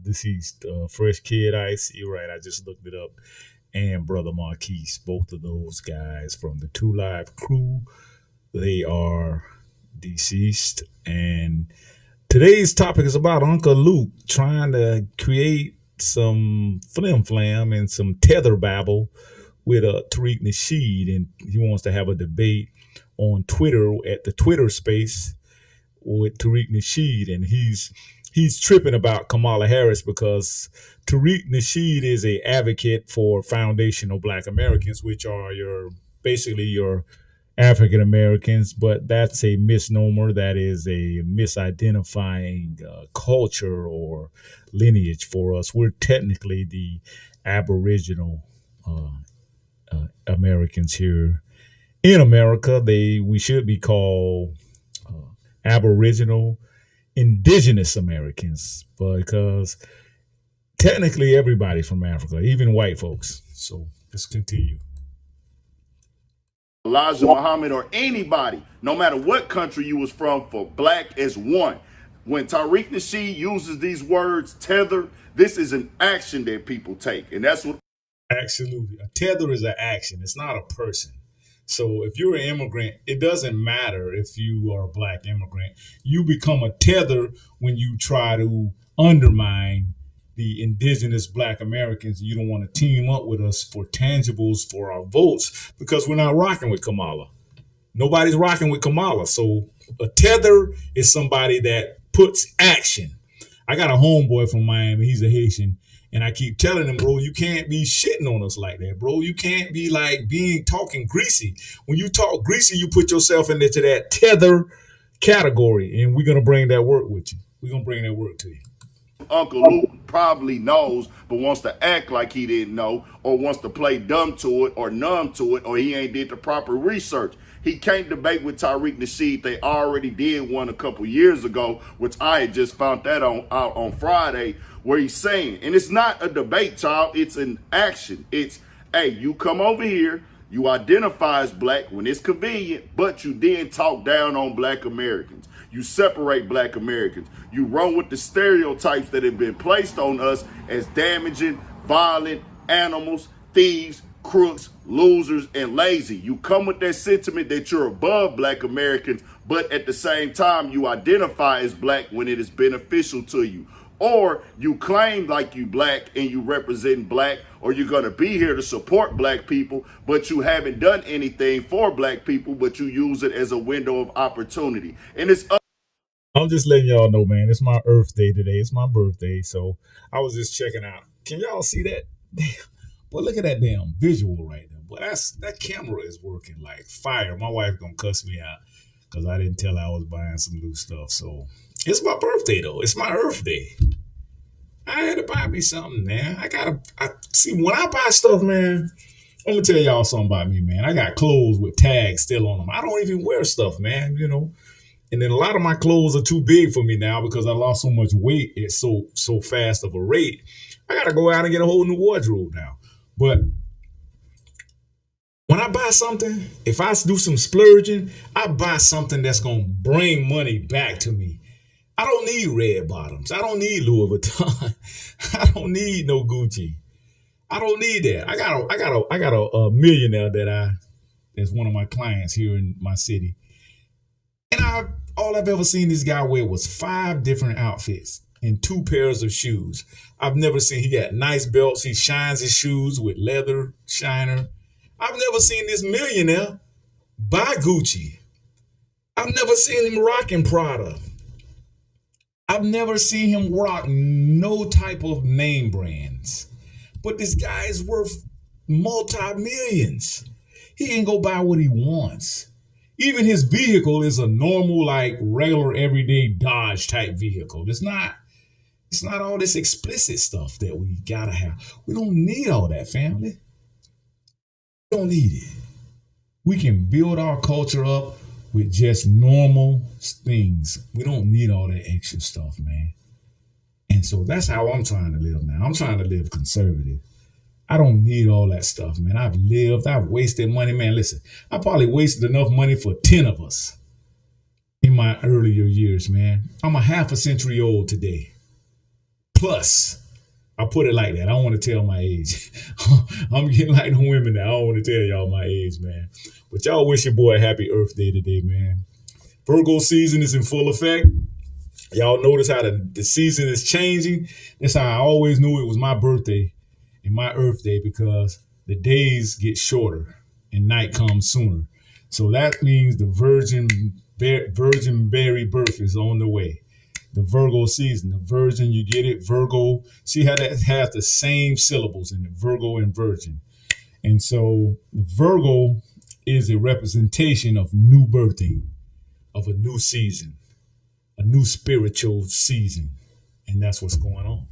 deceased. Fresh Kid Ice, you're right, I just looked it up. And Brother Marquise, both of those guys from the 2 Live crew, they are deceased. And today's topic is about Uncle Luke trying to create some flim flam and some tether babble with Tariq Nasheed, and he wants to have a debate on Twitter at the Twitter space with Tariq Nasheed, and he's tripping about Kamala Harris because Tariq Nasheed is a advocate for foundational black Americans, which are basically your African Americans, but that's a misnomer. That is a misidentifying culture or lineage for us. We're technically the Aboriginal Americans here in America. We should be called Aboriginal Indigenous Americans, because technically everybody from Africa, even white folks. So let's continue. Elijah Muhammad or anybody, no matter what country you was from, for black as one. When Tariq Nasheed uses these words, tether, this is an action that people take. And that's what. Absolutely. A tether is an action. It's not a person. So if you're an immigrant, it doesn't matter if you are a black immigrant. You become a tether when you try to undermine the indigenous Black Americans. You don't want to team up with us for tangibles for our votes because we're not rocking with Kamala. Nobody's rocking with Kamala. So a tether is somebody that puts action. I got a homeboy from Miami. He's a Haitian. And I keep telling him, bro, you can't be shitting on us like that, bro. You can't be like talking greasy. When you talk greasy, you put yourself into that tether category. And we're going to bring that work with you. We're going to bring that work to you. Uncle Luke probably knows, but wants to act like he didn't know, or wants to play dumb to it, or numb to it, or he ain't did the proper research. He can't debate with Tariq Nasheed. They already did one a couple years ago, which I had just found that out on Friday, where he's saying, and it's not a debate, child, it's an action. It's, hey, you come over here, you identify as Black when it's convenient, but you then talk down on Black Americans. You separate Black Americans. You run with the stereotypes that have been placed on us as damaging, violent, animals, thieves, crooks, losers, and lazy. You come with that sentiment that you're above Black Americans, but at the same time, you identify as Black when it is beneficial to you. Or you claim like you Black and you represent Black, or you're going to be here to support Black people, but you haven't done anything for Black people, but you use it as a window of opportunity. And it's I'm just letting y'all know, man, it's my Earthday today. It's my birthday. So I was just checking out. Can y'all see that? Damn. Boy, look at that damn visual right there. Boy, that camera is working like fire. My wife going to cuss me out because I didn't tell her I was buying some new stuff. So it's my birthday, though. It's my Earthday. I had to buy me something, man. See, when I buy stuff, man, I'm going to tell y'all something about me, man. I got clothes with tags still on them. I don't even wear stuff, man, you know. And then a lot of my clothes are too big for me now because I lost so much weight at so fast of a rate. I got to go out and get a whole new wardrobe now. But when I buy something, if I do some splurging, I buy something that's going to bring money back to me. I don't need red bottoms. I don't need Louis Vuitton. I don't need no Gucci. I don't need that. I got a millionaire that's one of my clients here in my city. And all I've ever seen this guy wear was 5 different outfits and 2 pairs of shoes. I've never seen, he got nice belts. He shines his shoes with leather shiner. I've never seen this millionaire buy Gucci. I've never seen him rocking Prada. I've never seen him rock no type of name brands. But this guy is worth multi-millions. He ain't go buy what he wants. Even his vehicle is a normal, like regular, everyday Dodge type vehicle. It's not all this explicit stuff that we gotta have. We don't need all that, family. We don't need it. We can build our culture up with just normal things. We don't need all that extra stuff, man. And so that's how I'm trying to live now. I'm trying to live conservative. I don't need all that stuff, man. I've wasted money, man. Listen, I probably wasted enough money for 10 of us in my earlier years, man. I'm a half a century old today. Plus, I put it like that. I don't want to tell my age. I'm getting like the women now. I don't want to tell y'all my age, man. But y'all wish your boy a happy Earth Day today, man. Virgo season is in full effect. Y'all notice how the season is changing. That's how I always knew it was my birthday and my Earth Day, because the days get shorter and night comes sooner. So that means the virgin berry birth is on the way. The Virgo season, the virgin, you get it? Virgo. See how that has the same syllables in it, Virgo and virgin. And so the Virgo is a representation of new birthing, of a new season, a new spiritual season. And that's what's going on.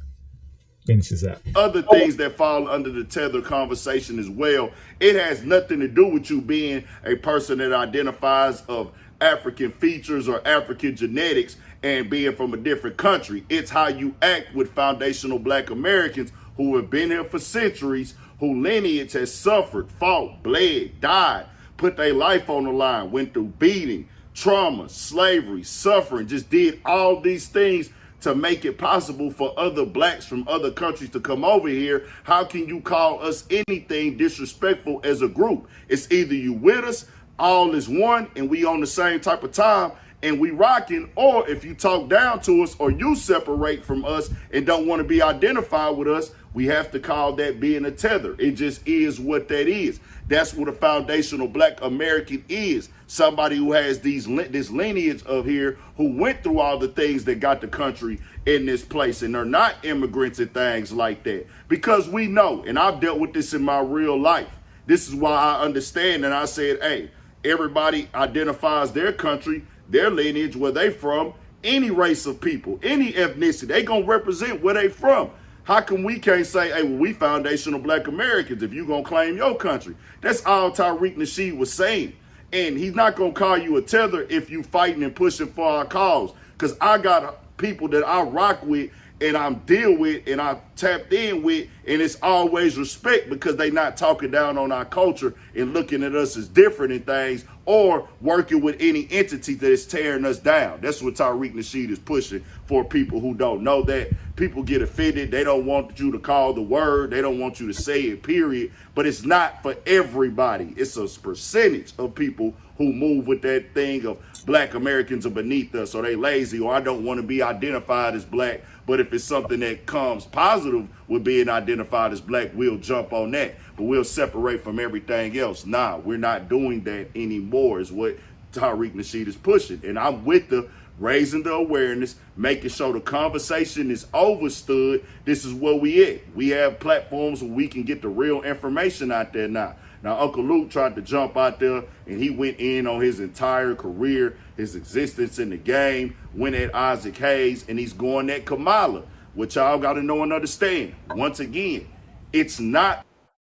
Finishes up. Other things that fall under the tether conversation as well. It has nothing to do with you being a person that identifies of African features or African genetics and being from a different country. It's how you act with foundational Black Americans who have been here for centuries, whose lineage has suffered, fought, bled, died, put their life on the line, went through beating, trauma, slavery, suffering, just did all these things to make it possible for other Blacks from other countries to come over here. How can you call us anything disrespectful as a group? It's either you with us, all is one, and we on the same type of time, and we rocking, or if you talk down to us or you separate from us and don't want to be identified with us, we have to call that being a tether. It just is what that is. That's what a foundational Black American is. Somebody who has this lineage of here, who went through all the things that got the country in this place, and they're not immigrants and things like that. Because we know, and I've dealt with this in my real life. This is why I understand, and I said, hey, everybody identifies their country, their lineage, where they from, any race of people, any ethnicity. They gonna represent where they from. How come we can't say, hey, well, we foundational Black Americans if you gonna claim your country? That's all Tariq Nasheed was saying. And he's not gonna call you a tether if you fighting and pushing for our cause. Because I got people that I rock with and I'm deal with and I tapped in with, and it's always respect because they not talking down on our culture and looking at us as different in things or working with any entity that is tearing us down. That's what Tariq Nasheed is pushing for people who don't know that. People get offended. They don't want you to call the word. They don't want you to say it, period. But it's not for everybody. It's a percentage of people who move with that thing of Black Americans are beneath us, or they lazy, or I don't want to be identified as Black. But if it's something that comes positive with being identified as Black, we'll jump on that. But we'll separate from everything else. Nah, we're not doing that anymore is what Tariq Nasheed is pushing. And I'm with the raising the awareness, making sure the conversation is overstood. This is where we at. We have platforms where we can get the real information out there now. Now, Uncle Luke tried to jump out there, and he went in on his entire career, his existence in the game, went at Isaac Hayes, and he's going at Kamala, which y'all got to know and understand. Once again, it's not.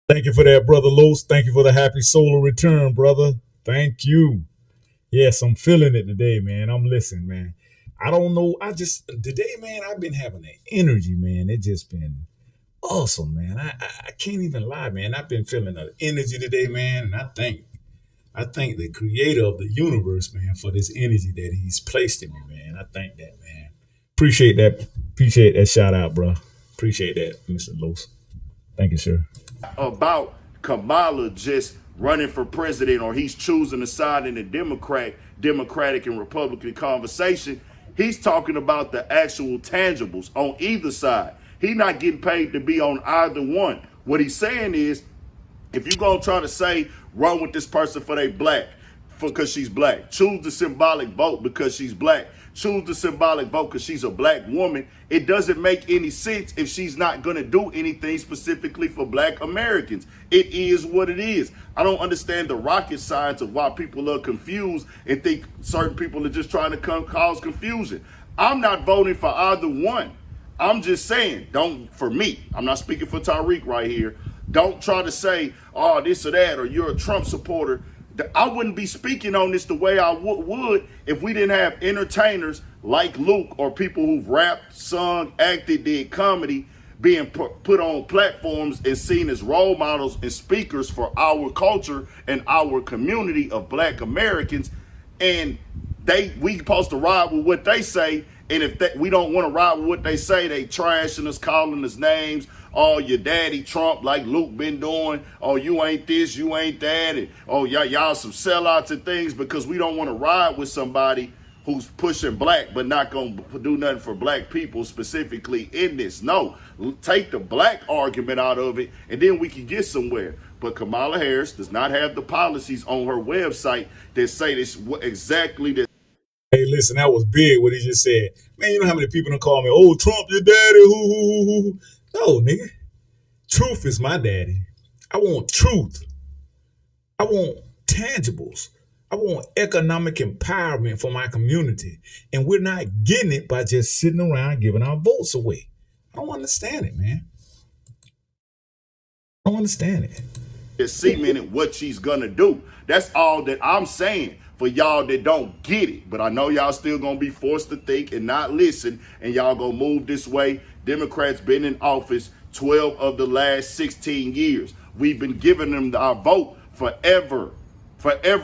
Thank you for that, Brother Los. Thank you for the happy solar return, brother. Thank you. Yes, I'm feeling it today, man. I'm listening, man. I don't know. Today, man, I've been having an energy, man. It just been awesome, man. I can't even lie, man. I've been feeling an energy today, man. And I thank the creator of the universe, man, for this energy that he's placed in me, man. I thank that, man. Appreciate that. Appreciate that shout out, bro. Appreciate that, Mr. Los. Thank you, sir. About Kamala just running for president, or he's choosing a side in the Democratic and Republican conversation. He's talking about the actual tangibles on either side. He's not getting paid to be on either one. What he's saying is, if you're going to try to say, run with this person for they Black, because she's Black, choose the symbolic vote because she's Black, choose the symbolic vote because she's a Black woman, it doesn't make any sense if she's not going to do anything specifically for Black Americans. It is what it is. I don't understand the rocket science of why people are confused and think certain people are just trying to cause confusion. I'm not voting for either one. I'm just saying, for me, I'm not speaking for Tariq right here. Don't try to say, oh, this or that, or you're a Trump supporter. I wouldn't be speaking on this the way I would if we didn't have entertainers like Luke or people who've rapped, sung, acted, did comedy, being put on platforms and seen as role models and speakers for our culture and our community of Black Americans. And we supposed to ride with what they say. And if we don't want to ride with what they say, they trashing us, calling us names. Oh, your daddy Trump, like Luke been doing. Oh, you ain't this, you ain't that. And oh, y'all some sellouts and things, because we don't want to ride with somebody who's pushing Black but not going to do nothing for Black people specifically in this. No, take the Black argument out of it, and then we can get somewhere. But Kamala Harris does not have the policies on her website that say this exactly this. Hey, listen, that was big what he just said. Man, you know how many people don't call me, oh, Trump, your daddy, hoo. No, nigga. Truth is my daddy. I want truth. I want tangibles. I want economic empowerment for my community. And we're not getting it by just sitting around giving our votes away. I don't understand it, man. I don't understand it. It's cemented what she's going to do. That's all that I'm saying for y'all that don't get it. But I know y'all still going to be forced to think and not listen, and y'all going to move this way. Democrats been in office 12 of the last 16 years. We've been giving them our vote forever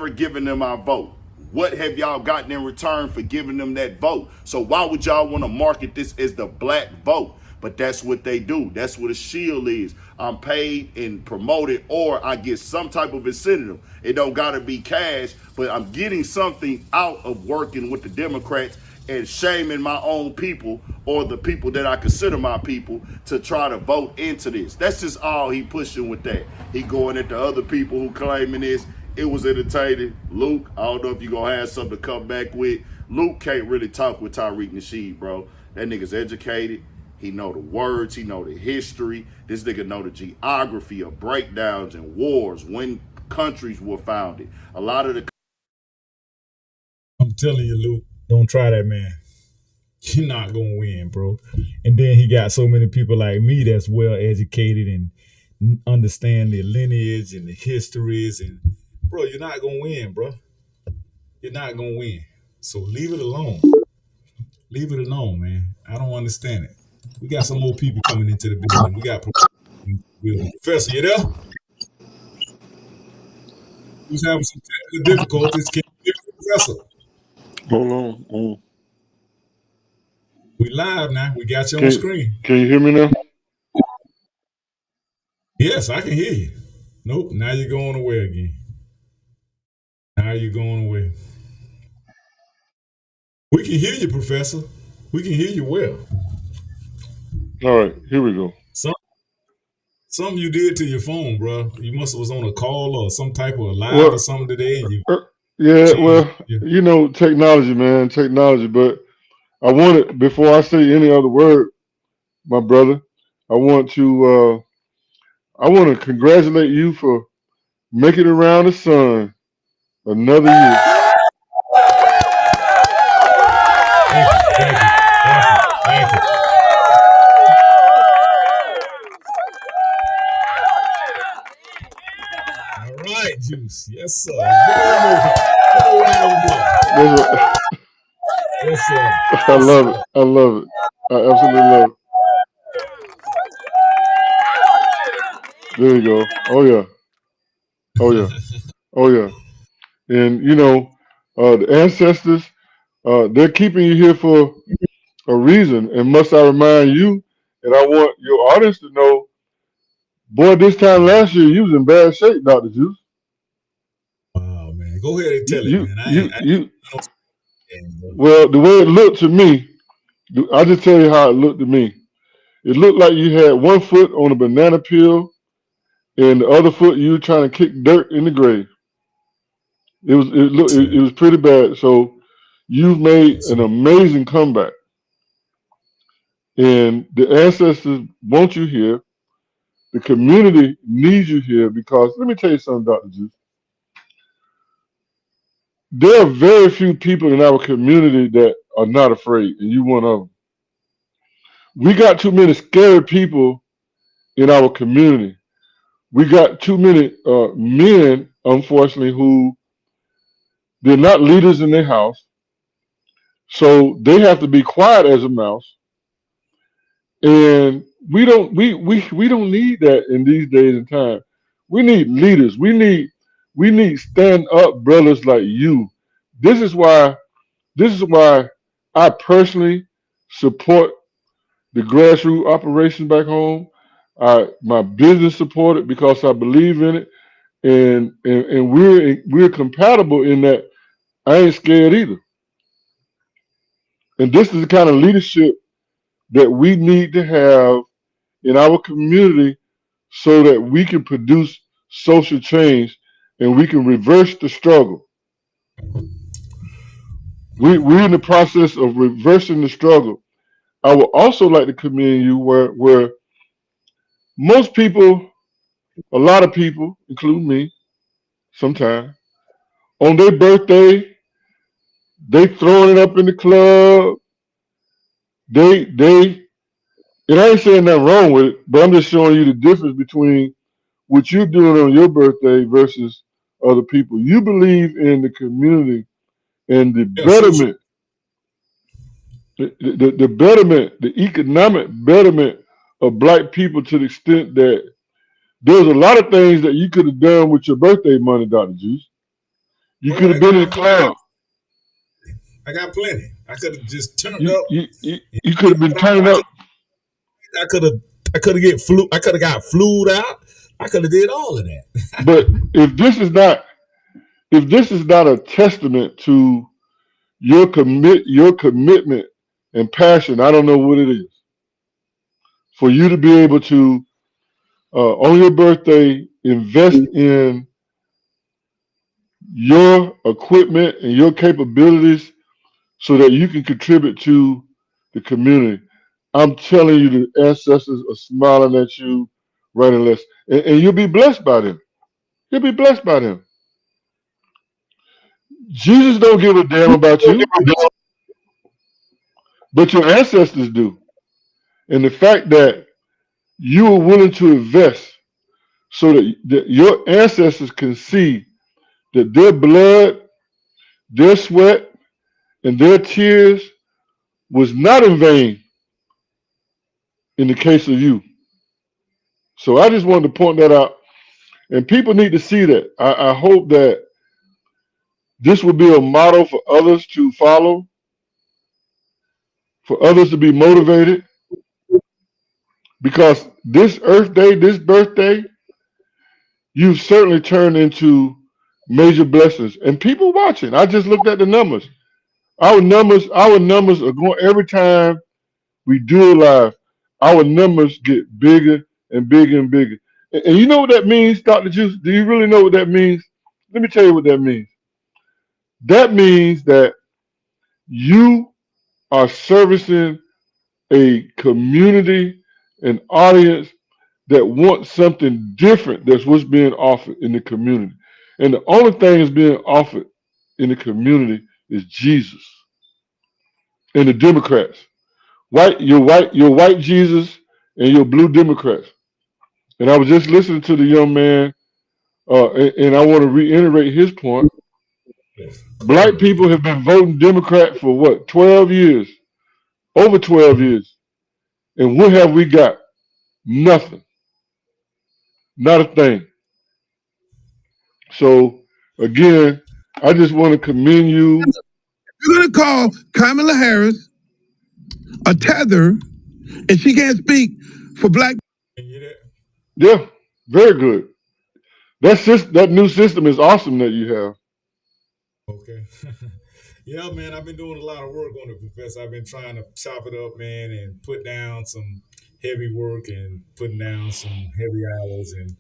giving them our vote. What have y'all gotten in return for giving them that vote? So why would y'all want to market this as the Black vote? But that's what they do. That's what a shield is. I'm paid and promoted, or I get some type of incentive. It don't gotta be cash, but I'm getting something out of working with the Democrats and shaming my own people or the people that I consider my people to try to vote into this. That's just all he pushing with that. He going at the other people who claiming this. It was entertaining. Luke, I don't know if you gonna have something to come back with. Luke can't really talk with Tariq Nasheed, bro. That nigga's educated. He know the words. He know the history. This nigga know the geography of breakdowns and wars, when countries were founded. A lot of the... I'm telling you, Luke, don't try that, man. You're not gonna win, bro. And then he got so many people like me that's well educated and understand the lineage and the histories, and bro, you're not gonna win, bro. You're not gonna win. So leave it alone. Leave it alone, man. I don't understand it. We got some more people coming into the building. We got Professor, you there? Who's having some technical difficulties? Can you hear me, Professor? Hold on. We live now. We got you on screen. Can you hear me now? Yes, I can hear you. Nope, now you're going away again. Now you're going away. We can hear you, Professor. We can hear you well. All right, here we go. Something you did to your phone, bro. You must have was on a call or some type of live or something today. And you know, technology, man, technology. But I wanted, before I say any other word, my brother, I want to congratulate you for making it around the sun another year. Thank you. All right, Juice. Yes, sir. Yes, sir. I love it. I love it. I absolutely love it. There you go. Oh yeah. Oh yeah. Oh yeah. And you know, the ancestors, they're keeping you here for a reason. And must I remind you, and I want your audience to know, boy, this time last year you was in bad shape, Dr. Juice. Oh man, go ahead and tell it, man. Well, the way it looked to me, I'll just tell you how it looked to me. It looked like you had one foot on a banana peel, and the other foot you were trying to kick dirt in the grave. It was pretty bad. So you've made an amazing comeback, and the ancestors want you here. The community needs you here because let me tell you something, Dr. Juice. There are very few people in our community that are not afraid, and you one of them. We got too many scary people in our community. We got too many men, unfortunately, who they're not leaders in their house, so they have to be quiet as a mouse. And we don't need that in these days and time. We need leaders. We need stand up brothers like you. This is why I personally support the grassroots operation back home. My business support it because I believe in it, and we're compatible in that I ain't scared either. And this is the kind of leadership that we need to have in our community so that we can produce social change and we can reverse the struggle. We're in the process of reversing the struggle. I would also like to commend you where most people, a lot of people, including me, sometimes, on their birthday, they throwing it up in the club. And I ain't saying nothing wrong with it, but I'm just showing you the difference between what you're doing on your birthday versus other people. You believe in the community and the betterment, the betterment, the economic betterment of black people to the extent that there's a lot of things that you could have done with your birthday money, Dr. Juice. You could have been in the clown. I got plenty. I could have just turned up. You could have been turning up. I could have get flu. I could have got flued out. I could have did all of that. But if this is not a testament to your commitment and passion, I don't know what it is. For you to be able to on your birthday invest in your equipment and your capabilities so that you can contribute to the community. I'm telling you, the ancestors are smiling at you right and left, and you'll be blessed by them. You'll be blessed by them. Jesus don't give a damn about you, but your ancestors do. And the fact that you are willing to invest so that your ancestors can see that their blood, their sweat, and their tears was not in vain in the case of you. So I just wanted to point that out. And people need to see that. I hope that this will be a model for others to follow, for others to be motivated, because this Earth Day, this birthday, you've certainly turned into major blessings. And people watching, I just looked at the numbers. Our numbers are going every time we do it live. Our numbers get bigger and bigger and bigger. And you know what that means, Dr. Juice? Do you really know what that means? Let me tell you what that means. That means that you are servicing a community, an audience that wants something different that's what's being offered in the community. And the only thing that's being offered in the community is Jesus and the Democrats. Your white Jesus and your blue Democrats. And I was just listening to the young man, and I want to reiterate his point. Black people have been voting Democrat for what, 12 years? Over 12 years. And what have we got? Nothing. Not a thing. So, again, I just want to commend you. You're going to call Kamala Harris a tether, and she can't speak for black. Yeah, very good. That new system is awesome that you have. Okay. Yeah, man, I've been doing a lot of work on it, Professor. I've been trying to chop it up, man, and put down some heavy work and putting down some heavy hours. And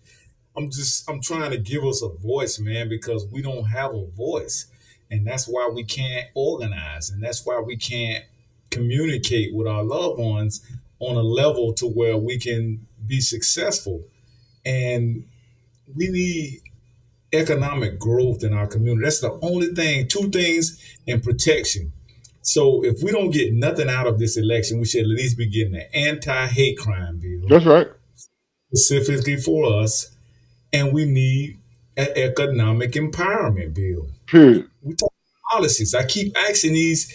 I'm trying to give us a voice, man, because we don't have a voice. And that's why we can't organize. And that's why we can't communicate with our loved ones on a level to where we can be successful. And we need economic growth in our community. That's the only thing, two things, and protection. So if we don't get nothing out of this election, we should at least be getting an anti-hate crime bill That's right. specifically for us, and we need an economic empowerment bill. Period. We talk policies. I keep asking these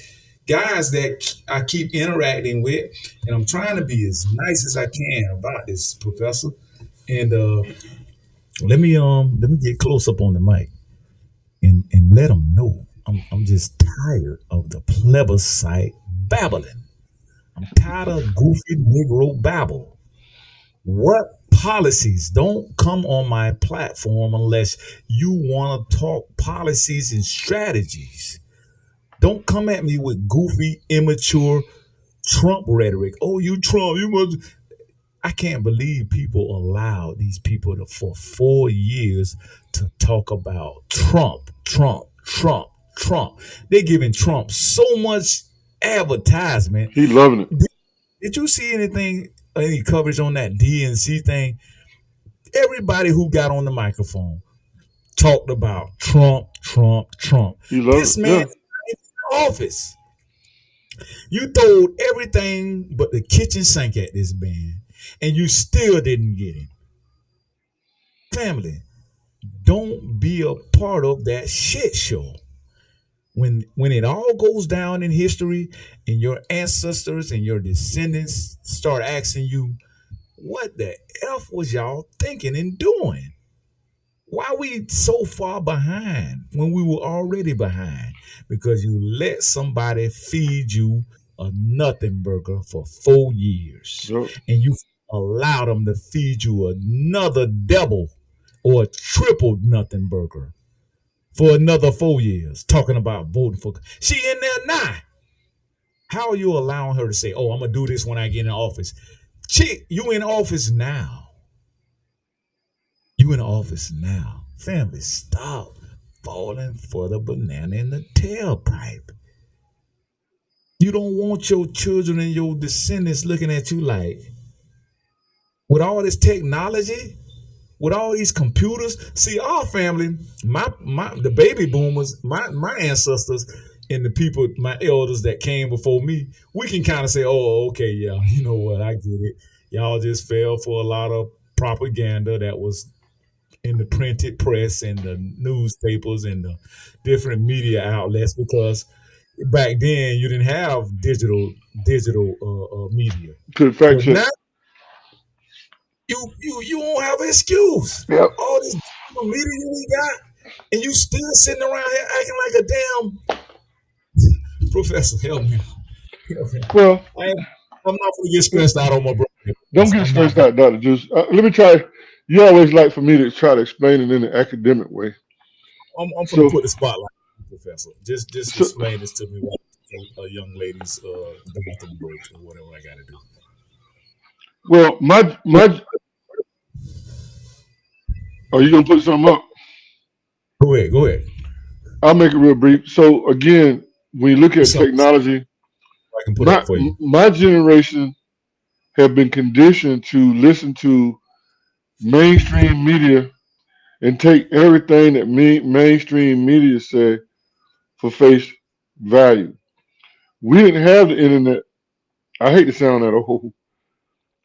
guys that I keep interacting with, and I'm trying to be as nice as I can about this, Professor. And let me get close up on the mic and let them know I'm just tired of the plebiscite babbling. I'm tired of goofy Negro babble. What policies? Don't come on my platform unless you want to talk policies and strategies. Don't come at me with goofy, immature Trump rhetoric. Oh, you Trump, you must. I can't believe people allowed these people to, for 4 years, to talk about Trump, Trump, Trump, Trump. They're giving Trump so much advertisement. He loving it. Did you see anything, any coverage on that DNC thing? Everybody who got on the microphone talked about Trump, Trump, Trump. He loves This it. man Yeah. is in office. You throwed everything but the kitchen sink at this man, and you still didn't get him. Family, don't be a part of that shit show. When it all goes down in history and your ancestors and your descendants start asking you, what the F was y'all thinking and doing? Why we so far behind when we were already behind? Because you let somebody feed you a nothing burger for 4 years, Yep. and you allow them to feed you another double or a triple nothing burger for another 4 years, talking about voting for. She in there now. How are you allowing her to say, "Oh, I'm gonna do this when I get in office"? Chick, you in office now. You in office now. Family, stop falling for the banana in the tailpipe. You don't want your children and your descendants looking at you like, with all this technology, with all these computers. See, our family, the baby boomers, my ancestors, and the people, my elders that came before me, we can kind of say, "Oh, okay, yeah, you know what, I get it. Y'all just fell for a lot of propaganda that was in the printed press and the newspapers and the different media outlets, because back then you didn't have digital media. Good fact But check. now you won't have an excuse. Yep. All this digital media we got, and you still sitting around here acting like a damn professor. Help me. Help me. Well, I'm not gonna get stressed out on my brother. don't get I'm not. stressed out, Dr. Juice. Let me try. You always like for me to try to explain it in an academic way. I'm gonna So, put the spotlight on you, Professor. Just so explain this to me while a young lady's bathroom break or whatever I gotta do. well, my. Are you gonna put something up? Go ahead, go ahead. I'll make it real brief. So again, when you look at So technology, I can put my up for you. my generation have been conditioned to listen to mainstream media and take everything that mainstream media say for face value. We didn't have the internet. I hate to sound that old.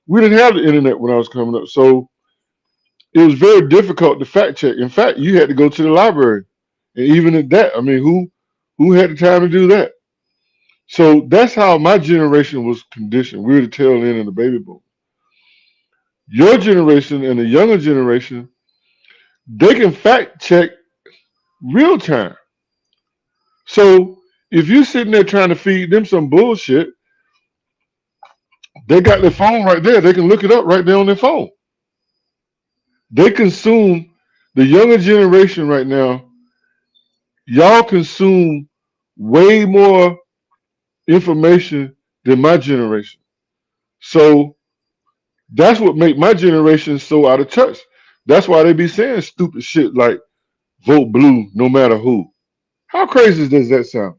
We didn't have the internet when I was coming up, so it was very difficult to fact check. In fact, you had to go to the library, and even at that, I mean, who had the time to do that? So that's how my generation was conditioned. We were the tail end of the baby boom. Your generation and the younger generation, they can fact check real time. So if you're sitting there trying to feed them some bullshit, they got their phone right there. They can look it up right there on their phone. They consume, the younger generation right now, y'all consume way more information than my generation. So that's what make my generation so out of touch. That's why they be saying stupid shit like vote blue no matter who. How crazy does that sound?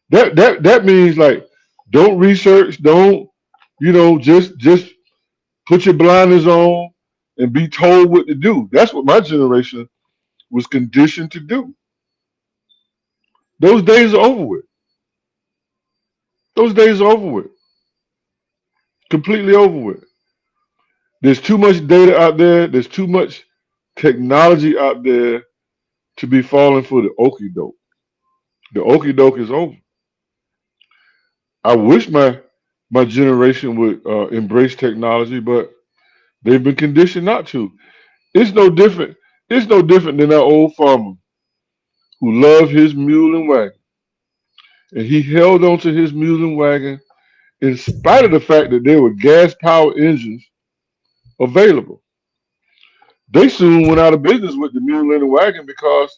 That means like don't research, don't just put your blinders on and be told what to do. That's what my generation was conditioned to do. Those days are over with. Those days are over with. Completely over with. There's too much data out there. There's too much technology out there to be falling for the okie doke. The okie doke is over. I wish my generation would embrace technology, but they've been conditioned not to. It's no different. It's no different than that old farmer who loved his mule and wagon, and he held on to his mule and wagon in spite of the fact that there were gas powered engines available. They soon went out of business with the mule and the wagon because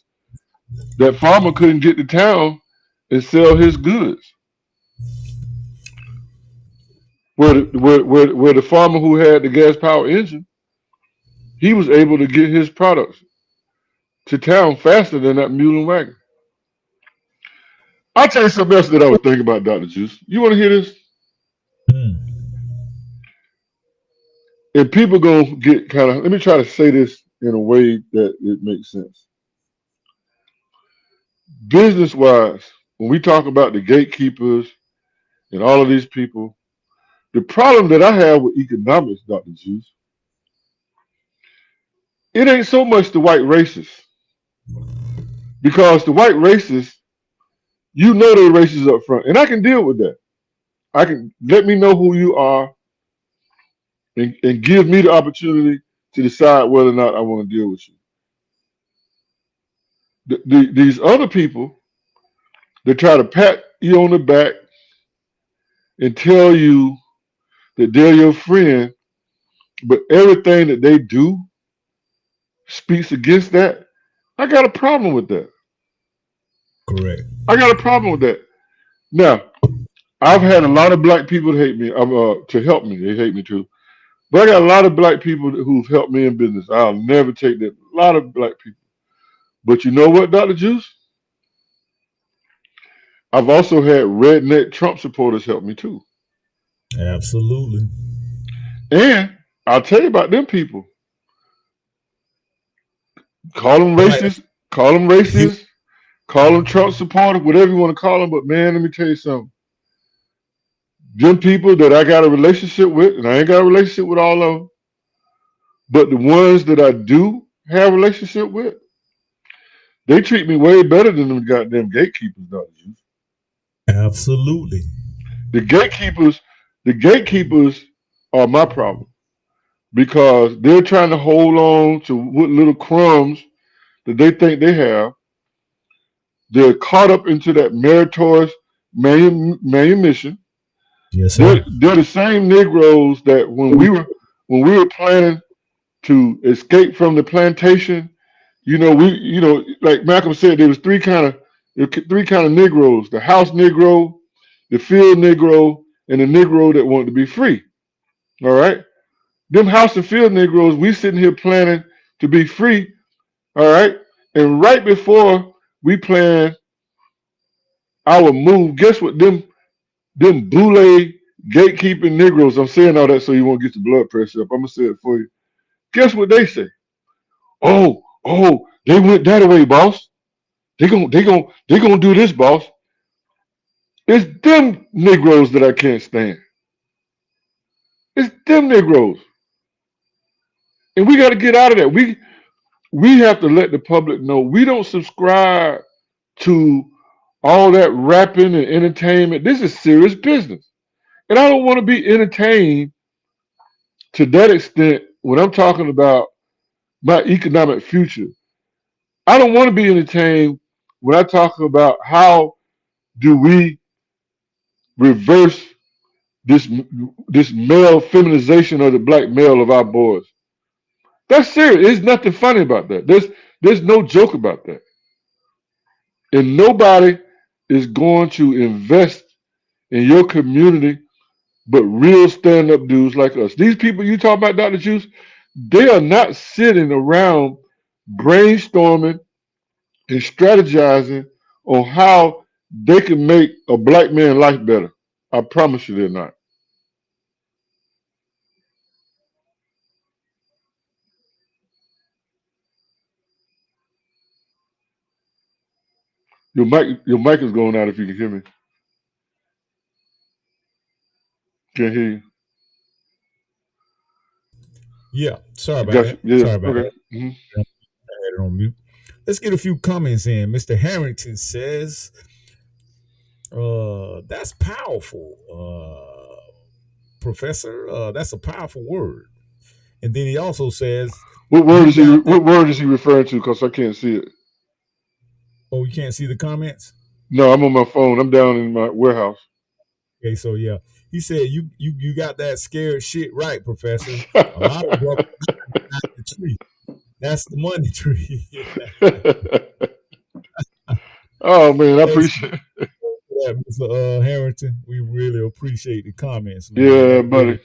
that farmer couldn't get to town and sell his goods. Where the farmer who had the gas powered engine, he was able to get his products to town faster than that mule and wagon. I'll tell you something else that I was thinking about, Dr. Juice. You want to hear this? Mm. And people gonna get kind of, let me try to say this in a way that it makes sense. Business wise, when we talk about the gatekeepers and all of these people, the problem that I have with economics, Dr. Juice, it ain't so much the white racists. Because the white racists, you know they're racist up front. And I can deal with that. I can let me know who you are and give me the opportunity to decide whether or not I want to deal with you. These other people, they try to pat you on the back and tell you that they're your friend, but everything that they do speaks against that, I got a problem with that. Correct. I got a problem with that. Now, I've had a lot of black people to hate me, to help me. They hate me too. But I got a lot of black people who've helped me in business. I'll never take that. A lot of black people. But you know what, Dr. Juice? I've also had redneck Trump supporters help me too. Absolutely. And I'll tell you about them people. Call them racist, call them Trump supporters, whatever you want to call them. But man, let me tell you something. Them people that I got a relationship with, and I ain't got a relationship with all of them, but the ones that I do have a relationship with, they treat me way better than them goddamn gatekeepers, Dr. Juice. Absolutely. The gatekeepers are my problem because they're trying to hold on to what little crumbs that they think they have. They're caught up into that meritorious manumission. Yes, sir. They're the same Negroes that when we were planning to escape from the plantation, like Malcolm said, there was three kind of Negroes: the house Negro, the field Negro, and the Negro that wanted to be free. All right, them house and field Negroes, we sitting here planning to be free. All right, and right before we plan our move, guess what? Them boule gatekeeping Negroes. I'm saying all that so you won't get your blood pressure up. I'm gonna say it for you. Guess what they say? Oh, they went that way, boss. They gonna do this, boss. It's them Negroes that I can't stand. It's them Negroes, and we got to get out of that. We have to let the public know we don't subscribe to all that rapping and entertainment. This is serious business, and I don't want to be entertained to that extent when I'm talking about my economic future. I don't want to be entertained when I talk about how do we reverse this male feminization of the black male of our boys. That's serious. There's nothing funny about that. There's no joke about that. And nobody is going to invest in your community but real stand-up dudes like us. These people you talk about, Dr. Juice, they are not sitting around brainstorming and strategizing on how they can make a black man's life better. I promise you they're not. Your mic is going out if you can hear me. Can't hear you. Yeah, sorry about Gotcha. that. Yeah. Sorry about Okay. that. I had it on mute. Let's get a few comments in. Mr. Harrington says, that's powerful, Professor. That's a powerful word. And then he also says, What word is he referring to? Because I can't see it. oh, you can't see the comments? No, I'm on my phone. I'm down in my warehouse. Okay, so yeah. He said you got that scared shit right, Professor. A lot of brothers the tree. That's the money tree. Oh man, I appreciate it. Yeah, Mr. Harrington. We really appreciate the comments, man. Yeah, buddy.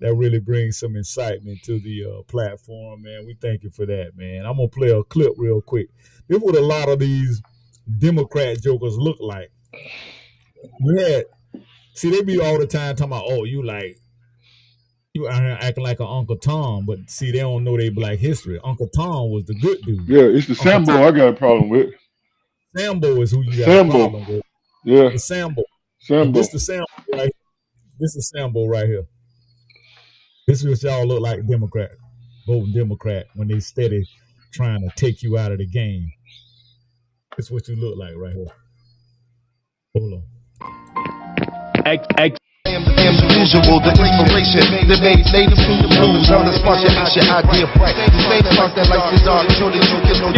That really brings some excitement to the platform, man. We thank you for that, man. I'm gonna play a clip real quick. This is what a lot of these Democrat jokers look like. They be all the time talking about, oh, you acting like an Uncle Tom, but see, they don't know their black history. Uncle Tom was the good dude. Yeah, it's the Sambo I got a problem with. Sambo is who you got a problem with. Yeah. The Sambo. Sambo. This the Sambo right. This is Sambo right here. This is what y'all look like voting Democrat when they steady trying to take you out of the game. This is what you look like right here. Hold on. Visual, the inspiration that made native to the moves on the spot. Your idea right. This ain't about that life is dark. Surely you can know.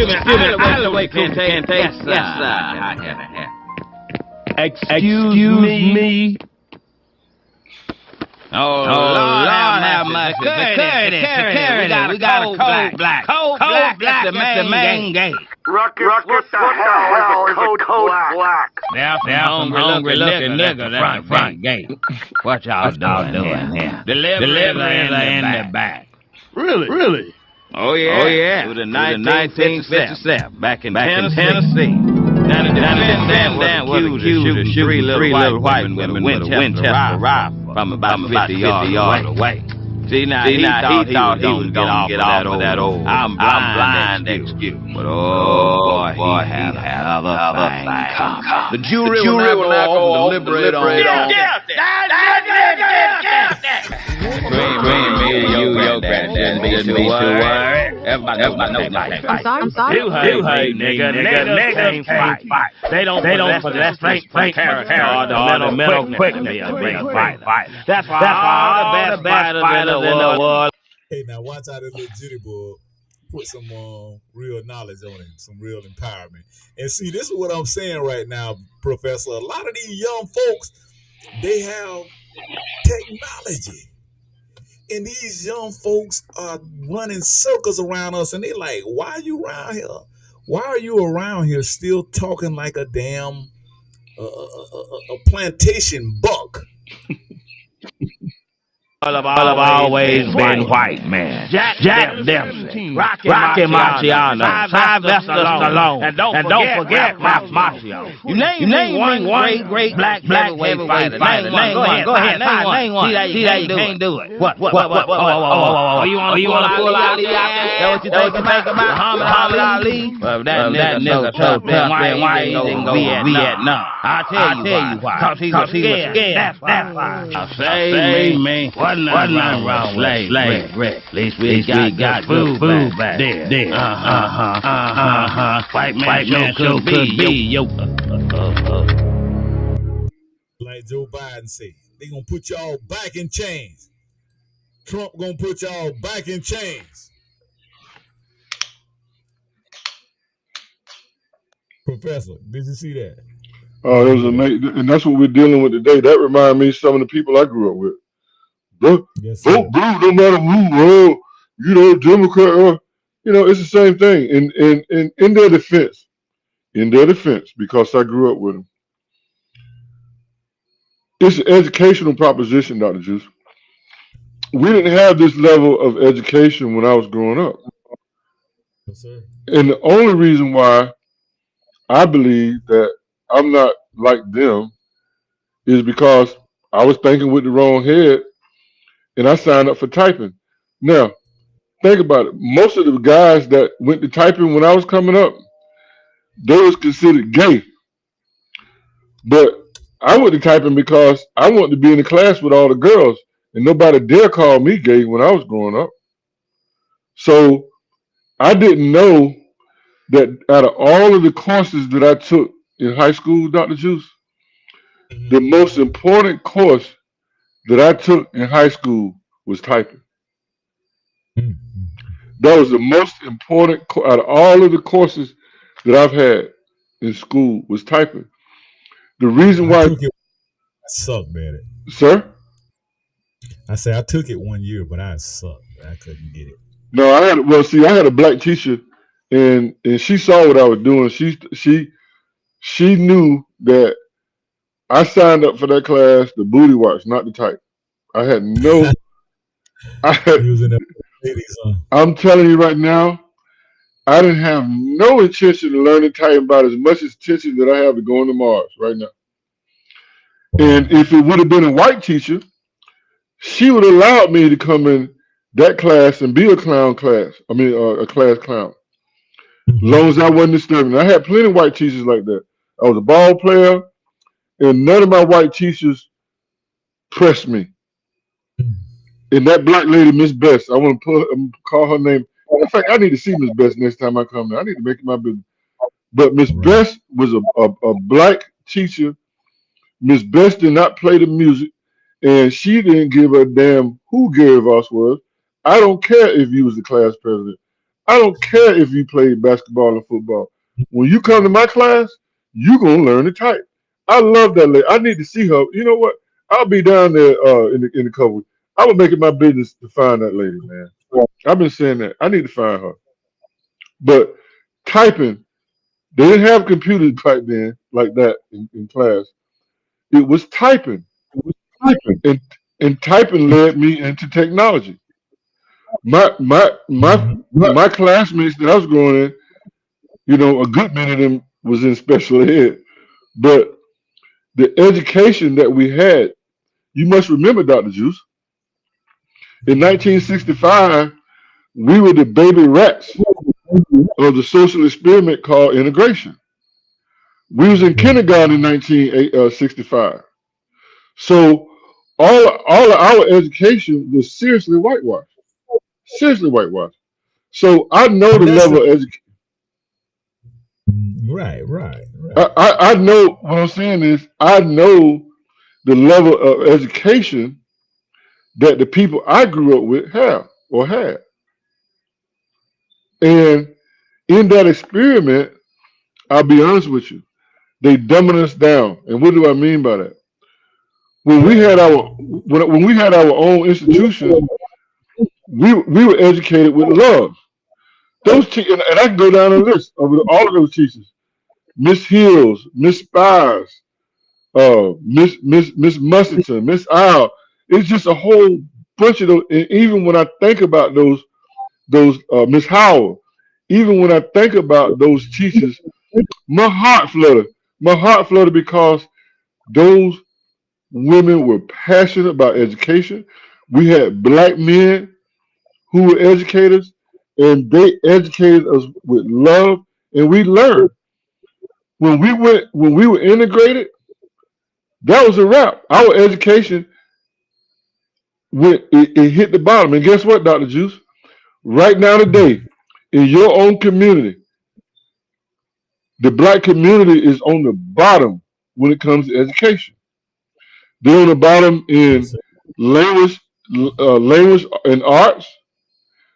Excuse me. Oh, Lord have mercy. Security. We got a cold black. Cold black at the main gate. Ruckus, what the hell is a code black? There's some hungry looking niggas at the front gate. What y'all doing here? Deliveries in the back. Really? Oh yeah. To the 1957, back in Tennessee. Down in the was accused of shooting three little white women with a Winchester rifle from about 50 yards away. See, now he thought he was gonna get off of that old I'm blind excuse. But oh boy, he had another thing come. The jury will not go off and deliberate on. Between me and your granddad, be too worried. Everybody knows like fight. I'm sorry. You hate, nigga. Niggas can't fight. They don't possess strength, character, or the mental quickness to be a fighter. That's why all the best fighters in the world. Hey, now watch out this little jitty boy. Put some real knowledge on it, some real empowerment. And see, this is what I'm saying right now, Professor. A lot of these young folks, they have technology. And these young folks are running circles around us, and they like, why are you around here? Why are you around here still talking like a damn a plantation buck? I've always been white man. Jack Dempsey, Rocky Marciano, Sylvester Stallone, and don't forget Marciano. You name one great black heavyweight fighter. Go ahead, name one. See that you can't do it. What? Oh, you want to pull Ali out there? That what you think about Muhammad Ali? Well, that nigga told them why he didn't go to Vietnam. I'll tell you why. Cause he was scared. That's why. Say me. Wasn't nothing wrong with slave bread. At least we got food back there. White man could be yo. Like Joe Biden said, they gonna put y'all back in chains. Trump gonna put y'all back in chains. Professor, did you see that? Oh, it was amazing, and that's what we're dealing with today. That reminds me of some of the people I grew up with. Vote blue, no matter who, Democrat, it's the same thing. In their defense, because I grew up with them. It's an educational proposition, Dr. Juwce. We didn't have this level of education when I was growing up. Yes, sir. And the only reason why I believe that I'm not like them is because I was thinking with the wrong head and I signed up for typing. Now, think about it. Most of the guys that went to typing when I was coming up, they was considered gay. But I went to typing because I wanted to be in the class with all the girls, and nobody dare call me gay when I was growing up. So I didn't know that out of all of the courses that I took in high school, Dr. Juwce, the most important course that I took in high school was typing. That was the most important out of all of the courses that I've had in school was typing. The reason why I sucked at it. Sir? I said I took it 1 year, but I sucked. I couldn't get it. No, I had a black teacher, and she saw what I was doing. She knew that I signed up for that class to booty watch, not to type. I had no. I'm telling you right now, I didn't have no intention of learning typing about as much attention that I have to going to Mars right now. And if it would have been a white teacher, she would have allowed me to come in that class and be a clown class. I mean, a class clown. As long as I wasn't disturbing. I had plenty of white teachers like that. I was a ball player, and none of my white teachers pressed me. And that black lady, Miss Best, I want to call her name. In fact, I need to see Miss Best next time I come there. I need to make it my business. But Miss Best was a black teacher. Miss Best did not play the music, and she didn't give a damn who Gary Voss was. I don't care if you was the class president. I don't care if you played basketball or football. When you come to my class, you're going to learn to type. I love that lady. I need to see her. You know what? I'll be down there in a couple weeks. I would make it my business to find that lady, man. I've been saying that. I need to find her. But typing, they didn't have computers back then like that in class. It was typing. And and typing led me into technology. My my my my classmates that I was growing in, a good many of them was in special ed. But the education that we had, you must remember, Dr. Juice, in 1965, we were the baby rats of the social experiment called integration. We was in kindergarten in 1965. So all of our education was seriously whitewashed. Seriously whitewashed. So I know the level of education. Right. I know what I'm saying is I know the level of education that the people I grew up with have or had. And in that experiment, I'll be honest with you, they dumbing us down. And what do I mean by that? When we had our own institutions, we were educated with love. And I can go down a list of all of those teachers: Miss Hills, Miss Spires, Miss Musterton, Miss Isle. It's just a whole bunch of those. And even when I think about those Miss Howell, even when I think about those teachers, my heart fluttered. My heart fluttered because those women were passionate about education. We had black men who were educators, and they educated us with love, and we learned. When we were integrated, that was a wrap. Our education it hit the bottom. And guess what, Dr. Juice? Right now today, in your own community, the black community is on the bottom when it comes to education. They're on the bottom in language, language and arts.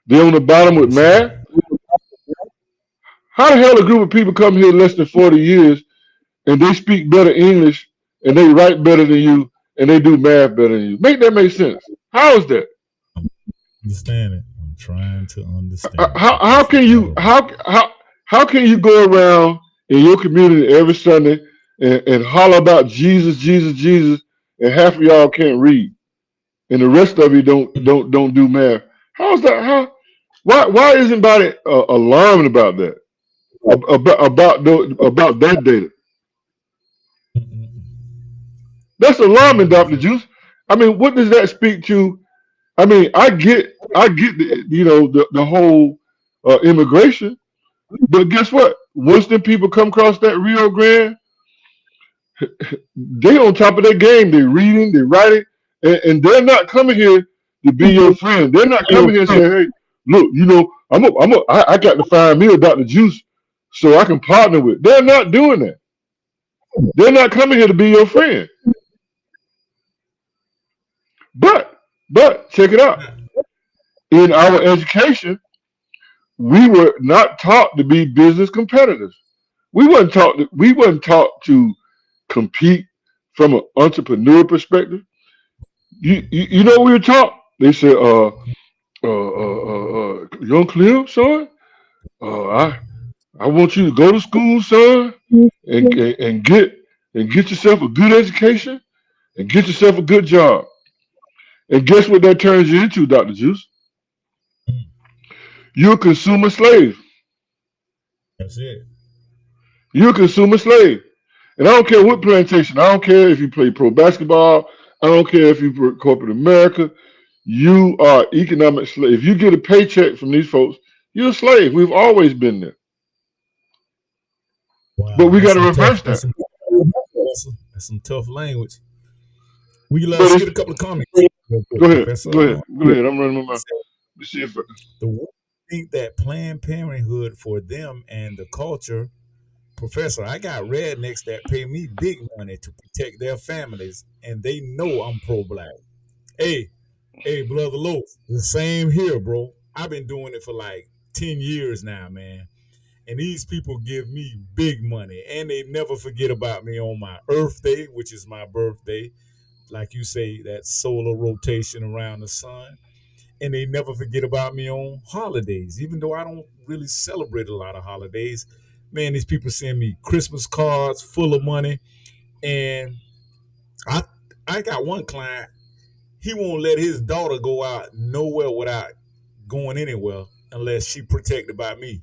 They're on the bottom with math. How the hell a group of people come here less than 40 years and they speak better English and they write better than you and they do math better than you? Make that make sense. How is that? Understand it. I'm trying to understand. How can you how can you go around in your community every Sunday and holler about Jesus, Jesus, Jesus, and half of y'all can't read, and the rest of you don't do math? How is that? Why isn't anybody alarmed about that? About that data? That's alarming, Dr. Juice. I mean, what does that speak to? I mean, I get the whole immigration, but guess what? Once the people come across that Rio Grande, they on top of their game. They reading, they writing, and they're not coming here to be your friend. They're not coming here and saying, "Hey, look, I got to find me a Dr. Juice so I can partner with." They're not doing that. They're not coming here to be your friend. But check it out. In our education, we were not taught to be business competitors. We wasn't taught to compete from an entrepreneur perspective. You know what we were taught? They said, young Clem, son, I want you to go to school, son, and get yourself a good education and get yourself a good job. And guess what that turns you into, Dr. Juice? You're a consumer slave. That's it. You're a consumer slave. And I don't care what plantation. I don't care if you play pro basketball. I don't care if you work corporate America. You are economic slave. If you get a paycheck from these folks, you're a slave. We've always been there. Wow, But we got that's to some reverse tough. that. That's some tough language. We But let's it's get a couple of comments. Real quick, go ahead, Professor. go ahead, go ahead. I'm running my mouth. Let's see if The one thing that Planned Parenthood for them and the culture, Professor, I got rednecks that pay me big money to protect their families, and they know I'm pro-black. Hey, brother Loaf, the same here, bro. I've been doing it for like 10 years now, man. And these people give me big money, and they never forget about me on my Earthday, which is my birthday. like you say, that solar rotation around the sun. And they never forget about me on holidays, even though I don't really celebrate a lot of holidays. Man, these people send me Christmas cards full of money, and I I got one client. He won't let his daughter go out nowhere without going anywhere unless she protected by me,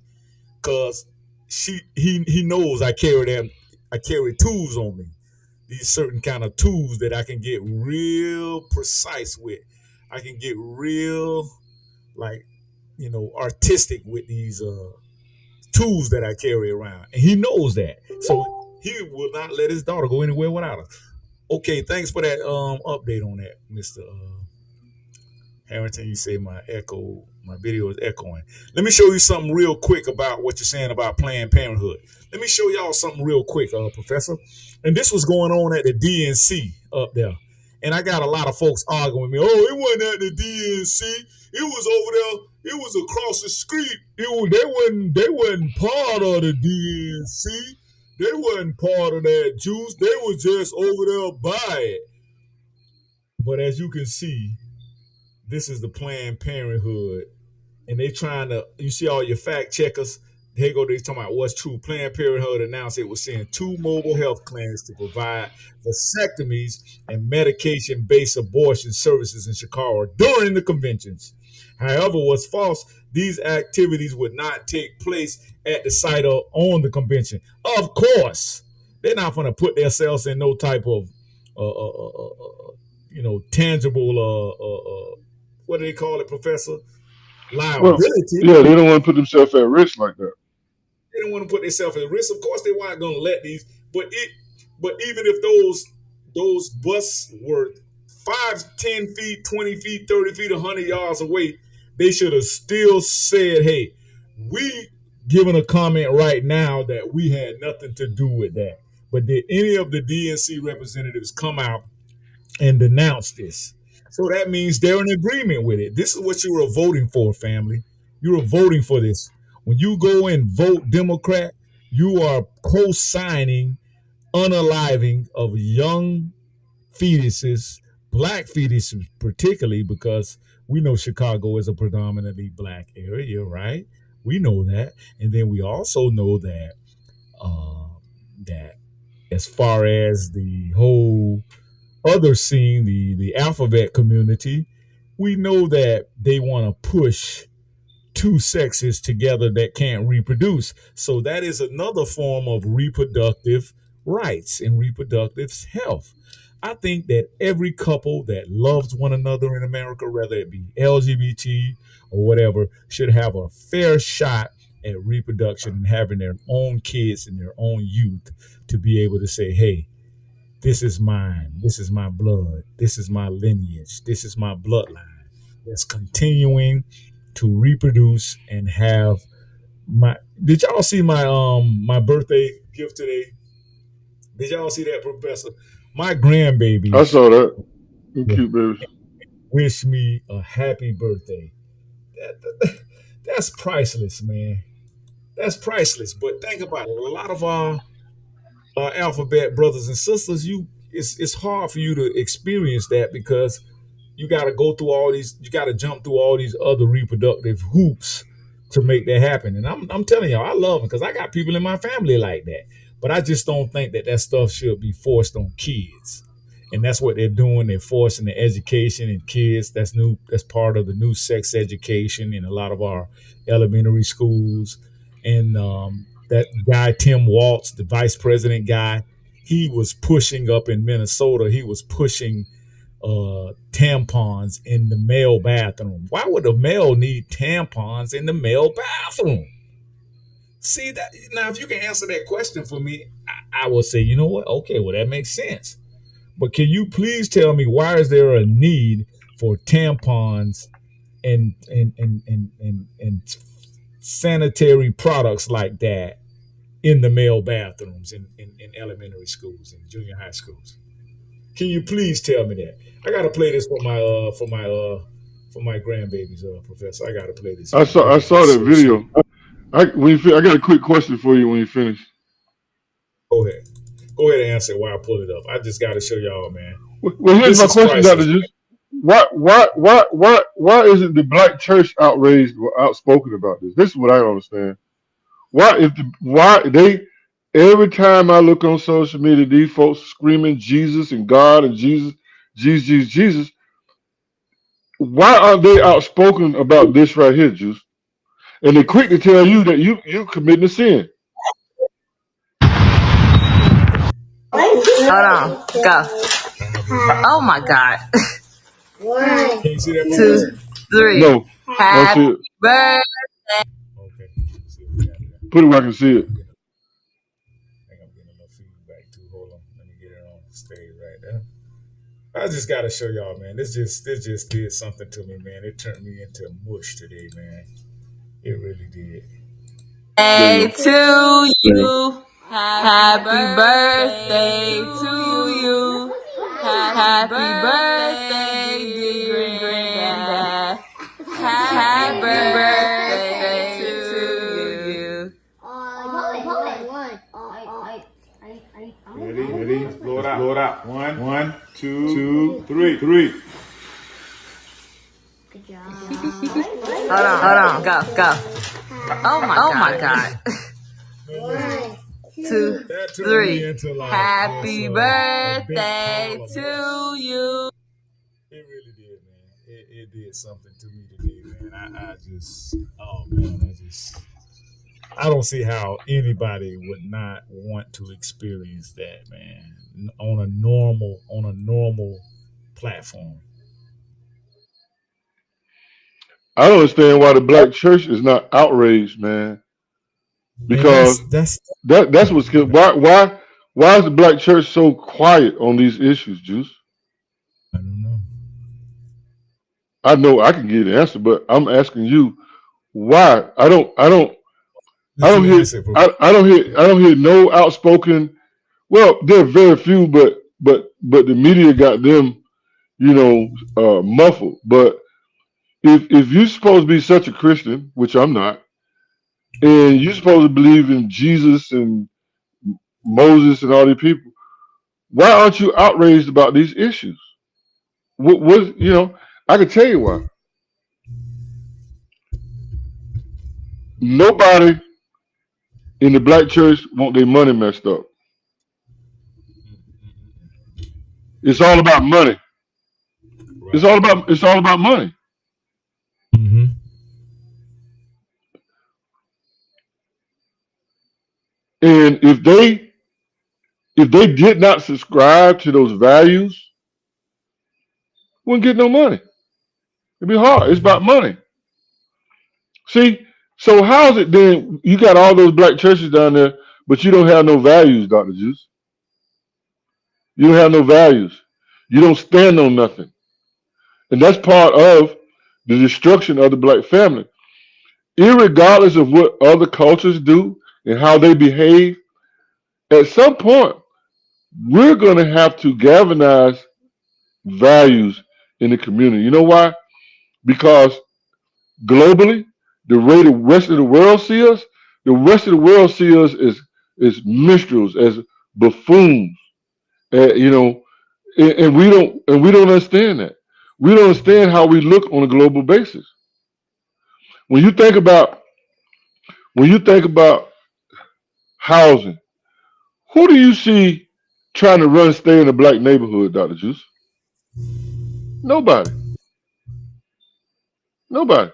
cause he knows I carry them. I carry tools on me. These certain kind of tools that I can get real precise with. I can get real like artistic with these tools that I carry around, and he knows that. So he will not let his daughter go anywhere without her. Okay, thanks for that update on that, Mister Harrington. You say my video is echoing. Let me show you something real quick about what you're saying about Planned Parenthood. Let me show y'all something real quick, Professor. And this was going on at the DNC up there. And I got a lot of folks arguing with me. Oh, it wasn't at the DNC. It was over there. It was across the street. They wasn't part of the DNC. They wasn't part of that juice. They was just over there by it. But as you can see, this is the Planned Parenthood, and they trying to. You see all your fact checkers. Here go. They talking about what's true. Planned Parenthood announced it was sending 2 mobile health clinics to provide vasectomies and medication-based abortion services in Chicago during the conventions. However, what's false, these activities would not take place at the site or on the convention. Of course, they're not going to put themselves in no type of, tangible, what do they call it, Professor? Well, Liability. yeah, they don't want to put themselves at risk like that. They don't want to put themselves at risk. Of course, they weren't going to let these. But even if those busts were 5, 10 feet, 20 feet, 30 feet, 100 yards away, they should have still said, "Hey, we giving a comment right now that we had nothing to do with that." But did any of the DNC representatives come out and denounce this? So that means they're in agreement with it. This is what you were voting for, family. You were voting for this. When you go and vote Democrat, you are co-signing unaliving of young fetuses, black fetuses particularly, because we know Chicago is a predominantly black area, right? We know that. And then we also know that that as far as the whole other scene, the alphabet community, we know that they want to push 2 sexes together that can't reproduce. So that is another form of reproductive rights and reproductive health. I think that every couple that loves one another in America, whether it be LGBT or whatever, should have a fair shot at reproduction and having their own kids and their own youth to be able to say, hey, this is mine. This is my blood. This is my lineage. This is my bloodline that's continuing to reproduce and have my. Did y'all see my birthday gift today? Did y'all see that, Professor? My grandbaby. I saw that. Cute baby. Wish me a happy birthday. That's priceless, man. That's priceless. But think about it. A lot of our alphabet brothers and sisters, it's hard for you to experience that because you got to go through all these, you got to jump through all these other reproductive hoops to make that happen. And I'm telling y'all, I love them because I got people in my family like that. But I just don't think that stuff should be forced on kids. And that's what they're doing. They're forcing the education in kids. That's new. That's part of the new sex education in a lot of our elementary schools. And that guy, Tim Waltz, the vice president guy, he was pushing up in Minnesota. He was pushing tampons in the male bathroom. Why would a male need tampons in the male bathroom? See that now, if you can answer that question for me, I will say, you know what? Okay, well, that makes sense. But can you please tell me why is there a need for tampons and sanitary products like that in the male bathrooms in elementary schools and junior high schools? Can you please tell me that? I gotta play this for my grandbabies, Professor. I gotta play this. I saw that video. I got a quick question for you when you finish. Go ahead and answer it while I pull it up. I just gotta show y'all, man. Well, here's This my is question, Doctor priceless. Juice. Why isn't the black church outraged or outspoken about this? This is what I don't understand. Why they every time I look on social media, these folks screaming Jesus and God and Jesus. Why aren't they outspoken about this right here, Juice? And they're quick to tell you that you committing a sin. Hold on. Go. Oh my God. Can One, you see that, two, Professor? three. No, I don't Happy see it. birthday. Okay. Let's see what we got here. Put it where I can see it. I think I'm getting a little feedback too. Hold on. Let me get it on stage right there. I just gotta show y'all, man. This just did something to me, man. It turned me into mush today, man. It really did. There you Day go. to you. Happy birthday to you. Happy birthday, dear granddad. Happy birthday to you. Ready? Let's blow it out. One, two, three. Hold on. Go. Oh my God. One, two, That turned me three. into like Happy this, a big birthday pile of to you. It really did, man. It did something to me today, man. I just, oh man, I don't see how anybody would not want to experience that, man, on a normal platform. I don't understand why the black church is not outraged, man. Man, Because that's that's what's good. Why is the black church so quiet on these issues, Juice? I don't know. I know I can give the answer, but I'm asking you why. I Did don't you hear answer? I don't hear no outspoken. Well, there are very few, but the media got them, muffled. But if you're supposed to be such a Christian, which I'm not, and you're supposed to believe in Jesus and Moses and all these people, why aren't you outraged about these issues? What I can tell you why. Nobody in the black church want their money messed up. It's all about money. Right. It's all about money. Mm-hmm. And if they did not subscribe to those values, wouldn't get no money. It'd be hard. It's about money. See, so how is it then you got all those black churches down there, but you don't have no values, Dr. Juice? You don't have no values. You don't stand on nothing. And that's part of the destruction of the black family. Irregardless of what other cultures do and how they behave, at some point, we're going to have to galvanize values in the community. You know why? Because globally, the way the rest of the world see us, the rest of the world see us as minstrels, as buffoons, and we don't understand that. We don't understand how we look on a global basis. When you think about when you think about housing, who do you see trying to stay in a black neighborhood, Dr. Juice? Nobody. Nobody.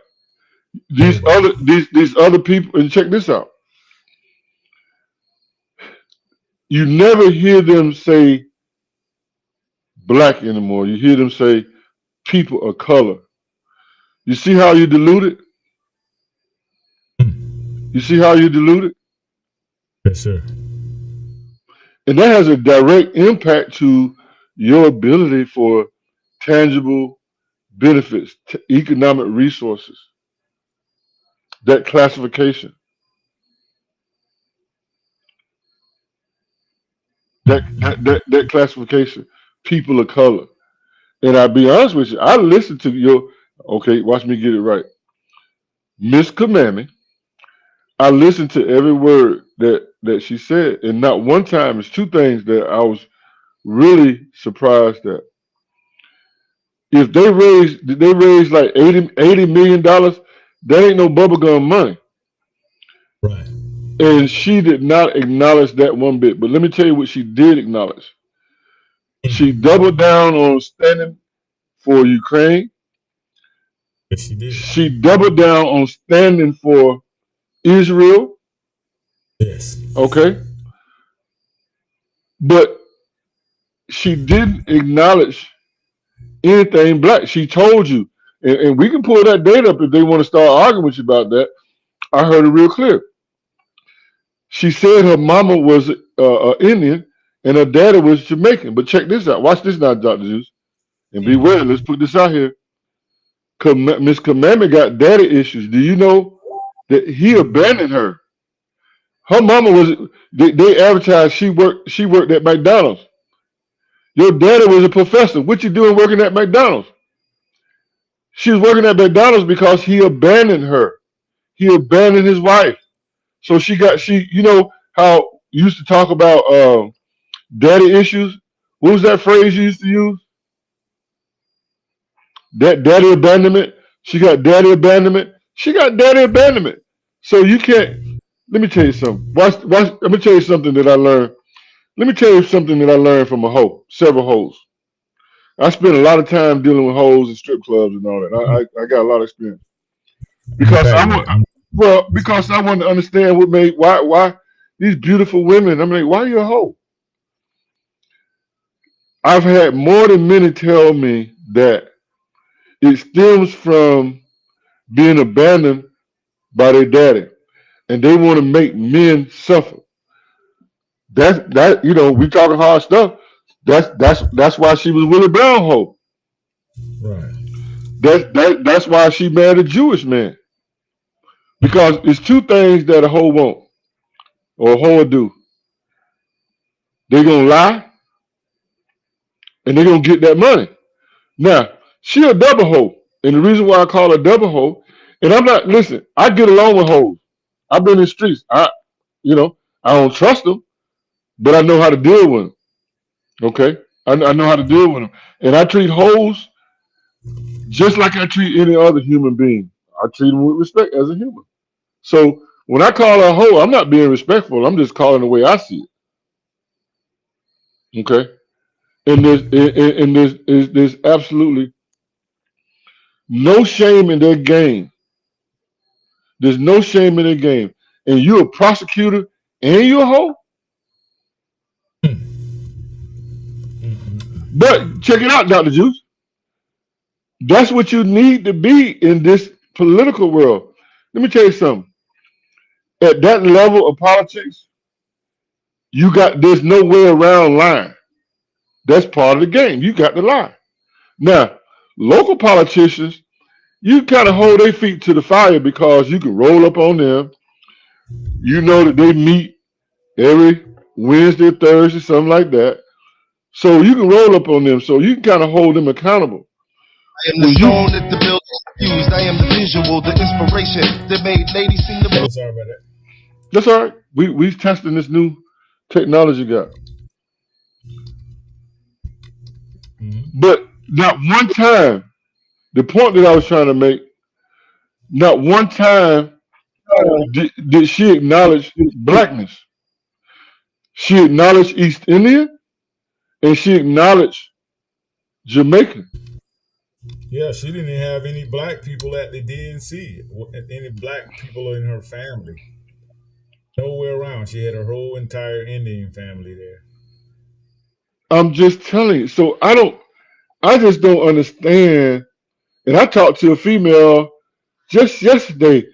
These other people, and check this out. You never hear them say black anymore. You hear them say people of color. You see how you dilute it? You see how you dilute it? Yes, sir. And that has a direct impact to your ability for tangible benefits, economic resources, that classification, that classification, people of color. And I'll be honest with you, I listened to okay, watch me get it right. Miss Kamami, I listened to every word that she said, and not one time. It's two things that I was really surprised at. If they raise like $80 million, that ain't no bubblegum money. Right. And she did not acknowledge that one bit. But let me tell you what she did acknowledge. She doubled down on standing for Ukraine. Yes, she did. She doubled down on standing for Israel. Yes. Okay. But she didn't acknowledge anything black. She told you, and we can pull that data up if they want to start arguing with you about that. I heard it real clear. She said her mama was Indian and her daddy was Jamaican. But check this out. Watch this now, Dr. Juice. And beware, let's put this out here. Miss Commandment got daddy issues. Do you know that he abandoned her? Her mama was, they advertised she worked at McDonald's. Your daddy was a professor. What you doing working at McDonald's? She was working at McDonald's because he abandoned her. He abandoned his wife. So you know how you used to talk about daddy issues? What was that phrase you used to use? That daddy abandonment. She got daddy abandonment. She got daddy abandonment. So you can't. Let me tell you something. Watch. Let me tell you something that I learned. Let me tell you something that I learned from a hoe, several hoes. I spent a lot of time dealing with hoes and strip clubs and all that. I got a lot of experience because because I want to understand what made why these beautiful women. I mean, why are you a hoe? I've had more than many tell me that it stems from being abandoned by their daddy, and they want to make men suffer. That we talking hard stuff. That's why she was Willie Brown hoe. Right. That's why she married a Jewish man. Because it's two things that a hoe won't or a hoe will do. They're gonna lie and they're gonna get that money. Now, she a double hoe. And the reason why I call her double hoe, and I'm not listen, I get along with hoes. I've been in the streets. I don't trust them, but I know how to deal with them. Okay? I know how to deal with them. And I treat hoes just like I treat any other human being. I treat them with respect as a human. So when I call her a hoe, I'm not being respectful. I'm just calling the way I see it. Okay? And there's absolutely no shame in their game. There's no shame in their game. And you're a prosecutor and you're a hoe? But check it out, Dr. Juice. That's what you need to be in this political world. Let me tell you something. At that level of politics, there's no way around lying. That's part of the game. You got to lie. Now, local politicians, you kind of hold their feet to the fire because you can roll up on them. You know that they meet every Wednesday, Thursday, something like that. So you can roll up on them. So you can kind of hold them accountable. I am the stone that the building used. I am the visual, the inspiration that made ladies sing the. Sorry about that. That's all right. We testing this new technology guy. But not one time, the point that I was trying to make, not one time did she acknowledge blackness. She acknowledged East Indian and she acknowledged Jamaican. Yeah, she didn't have any black people at the DNC, any black people in her family. Nowhere around. She had her whole entire Indian family there. I'm just telling you. So I just don't understand. And I talked to a female just yesterday.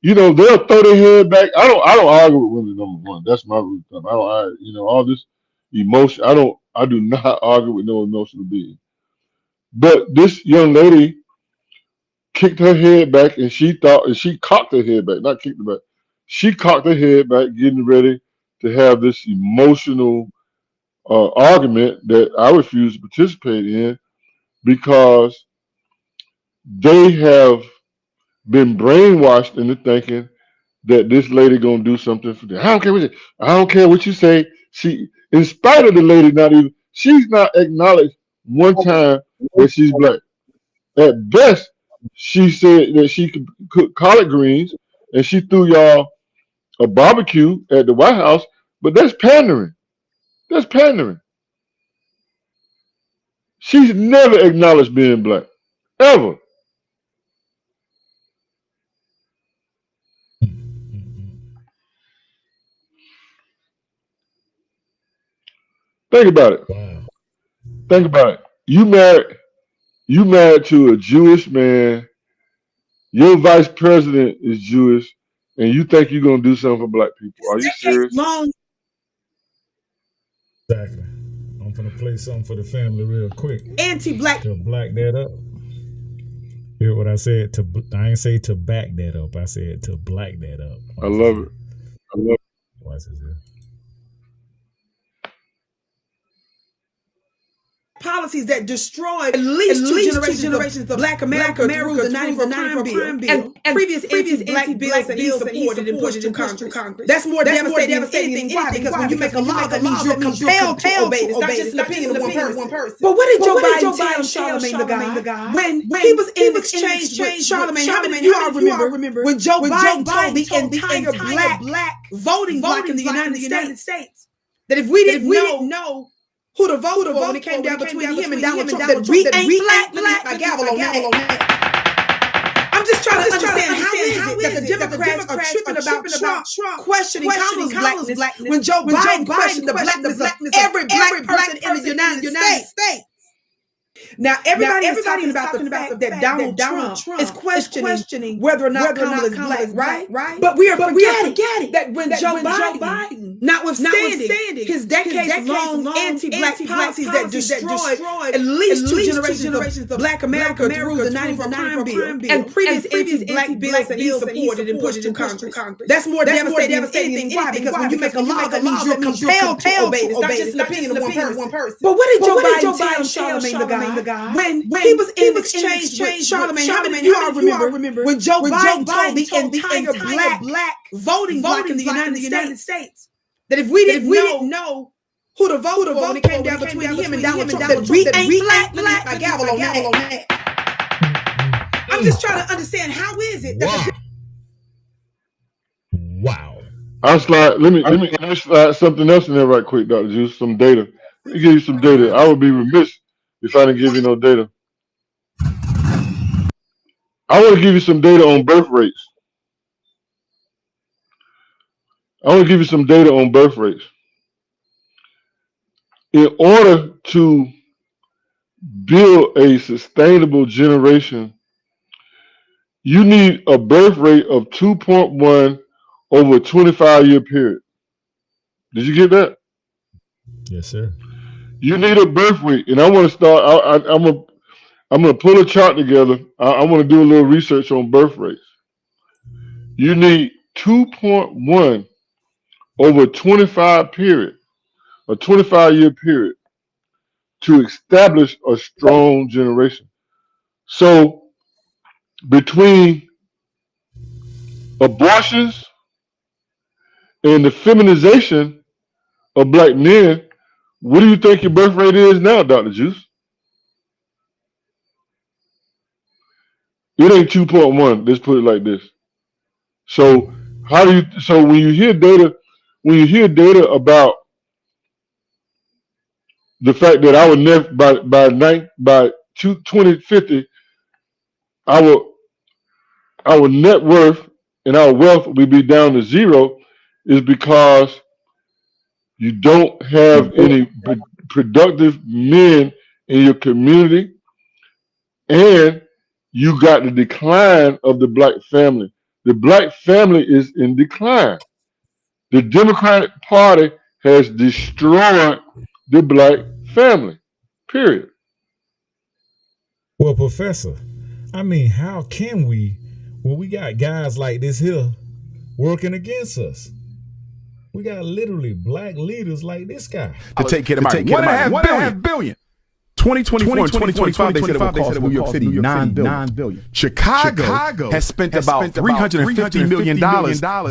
They'll throw their head back. I don't argue with women, number one. That's my root. All this emotion. I do not argue with no emotional being. But this young lady kicked her head back and she cocked her head back, not kicked her back. She cocked her head back, getting ready to have this emotional argument that I refuse to participate in because they have been brainwashed into thinking that this lady gonna do something for them. I don't care what you say. In spite of the lady she's not acknowledged one time that she's black. At best, she said that she could cook collard greens, and she threw y'all a barbecue at the White House. But that's pandering. That's pandering. She's never acknowledged being black, ever. Think about it. Wow. Think about it. You married to a Jewish man. Your vice president is Jewish, and you think you're gonna do something for black people? Are you serious? Exactly. I'm gonna play something for the family real quick. Anti-black. To black that up. Hear what I said? I ain't say to back that up. I said to black that up. I love it. I love it. Watch this here. Policies that destroyed at least two generations of Black America through the 94 crime bill and previous anti-black bills that he supported and pushed through Congress. That's more devastating than anything. Why? Because when you make a law, that means you're compelled to obey. It's not just an opinion of one person. But what did Joe Biden tell Charlemagne the guy? When he was in exchange with Charlemagne, how many of you all remember when Joe Biden told the entire black voting bloc in the United States that if we didn't know who to vote for when it came down between him and Donald Trump, that we ain't black. I gavel on that. I'm just trying to understand how is it that the Democrats are tripping about Trump questioning Kamala's blackness when Joe Biden questioned the blackness of every black person in the United States. Now, everybody is talking about the fact that Donald Trump is questioning whether or not Kamala is black, right? But we are forgetting that when Joe Biden, notwithstanding his decades-long anti-black policies that destroyed at least two generations of Black America through the 94 crime bill and previous anti-black bills that he supported and pushed through Congress. That's more devastating than anything. Why? Because when you make a law, that means you're compelled to obey. It's not just an opinion of one person. But what did Joe Biden tell Charlemagne the guy? When he was in exchange with Charlemagne, how many of you all remember when Joe Biden told the entire black voting bloc in the United States that if we didn't know who to vote for when it came down between him and Donald Trump, that we ain't black. I gavel on that. I'm just trying to understand how is it that Wow. I'll slide. Let me slide something else in there right quick, Dr. Juice. Some data. Let me give you some data. I would be remiss if I didn't give you no data. I want to give you some data on birth rates. In order to build a sustainable generation, you need a birth rate of 2.1 over a 25-year period. Did you get that? Yes, sir. You need a birth rate, and I want to start. I'm gonna pull a chart together. I want to do a little research on birth rates. You need 2.1 over a 25-year period, to establish a strong generation. So between abortions and the feminization of black men, what do you think your birth rate is now, Dr. Juice? It ain't 2.1. Let's put it like this. So when you hear data about the fact that our net by 2050, our net worth and our wealth will be down to zero, is because you don't have any productive men in your community, and you got the decline of the black family. The black family is in decline. The Democratic Party has destroyed the black family, period. Well, Professor, I mean, how can we, when we got guys like this here working against us? We got literally black leaders like this guy to take care of my 1.5 billion. 2024 and 2025, they said it would cost New York City $9 billion. Chicago has spent about $350 million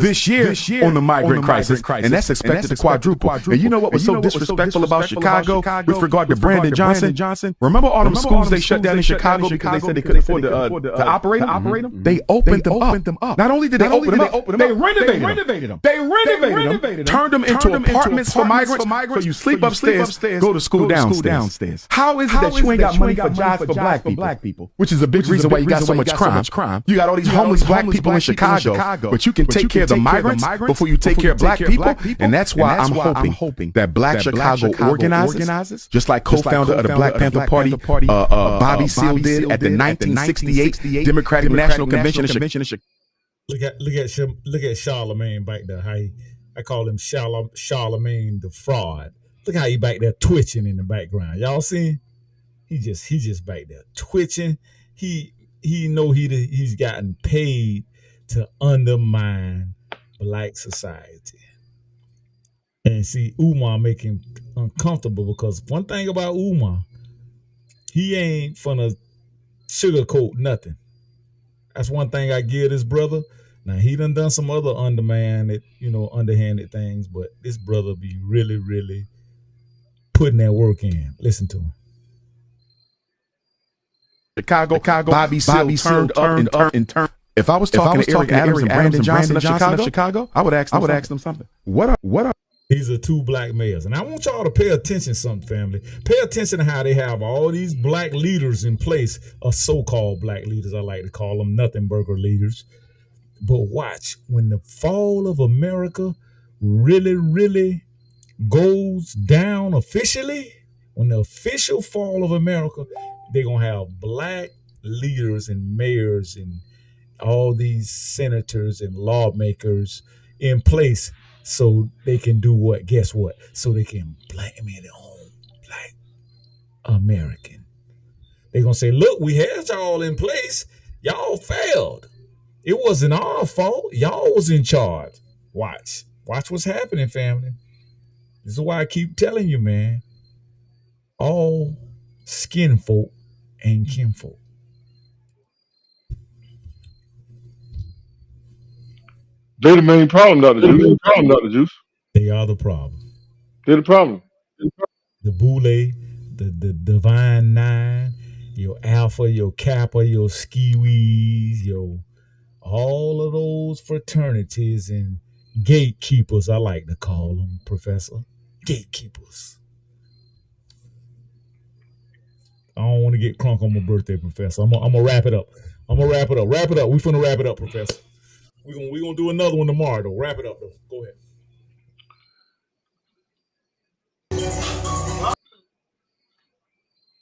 this year on the migrant crisis, and that's expected to quadruple. And you know what was so disrespectful about Chicago with regard to Brandon Johnson? Remember all them schools they shut down in Chicago because they said they couldn't afford to operate them? They opened them up. Not only did they open them up, they renovated them. They renovated them, turned them into apartments for migrants, so you sleep upstairs, go to school downstairs. How is it that you ain't got money for jobs for black people? Which is a big reason why you got so much crime. You got all these homeless black people in Chicago, but you can take care of the migrants before you take care of black people. And that's why I'm hoping that Black Chicago organizers, just like co-founder of the Black Panther Party, Bobby Seale did at the 1968 Democratic National Convention in Chicago. Look at Charlemagne back there. I call him Charlemagne the fraud. Look how he back there twitching in the background. Y'all see? He just back there twitching. He know he's gotten paid to undermine black society. And see, Umar make him uncomfortable because one thing about Umar, he ain't finna sugarcoat nothing. That's one thing I give this brother. Now he done some other underhanded things, but this brother be really, really putting that work in. Listen to him. Chicago, Bobby Seale turned up and turned. If I was talking to Eric Adams and Brandon Johnson of Chicago, I would ask them something. What are These are two black mayors. And I want y'all to pay attention to something, family. Pay attention to how they have all these black leaders in place, or so-called black leaders. I like to call them nothing burger leaders. But watch, when the fall of America really, really goes down officially, when the official fall of America, they're going to have black leaders and mayors and all these senators and lawmakers in place so they can do what? Guess what? So they can blame it on black American. They're going to say, look, we had y'all in place. Y'all failed. It wasn't our fault. Y'all was in charge. Watch what's happening, family. This is why I keep telling you, man. All skin folk and kinfolk. They're the main problem, Dr. Juwce. They are the problem. They're the problem. The Boule, the Divine Nine, your Alpha, your Kappa, your Skiwis, your all of those fraternities and gatekeepers, I like to call them, Professor. Gatekeepers. I don't want to get crunk on my birthday, Professor. I'm gonna wrap it up. Wrap it up. We finna wrap it up, Professor. We're gonna do another one tomorrow, though. Wrap it up, though. Go ahead.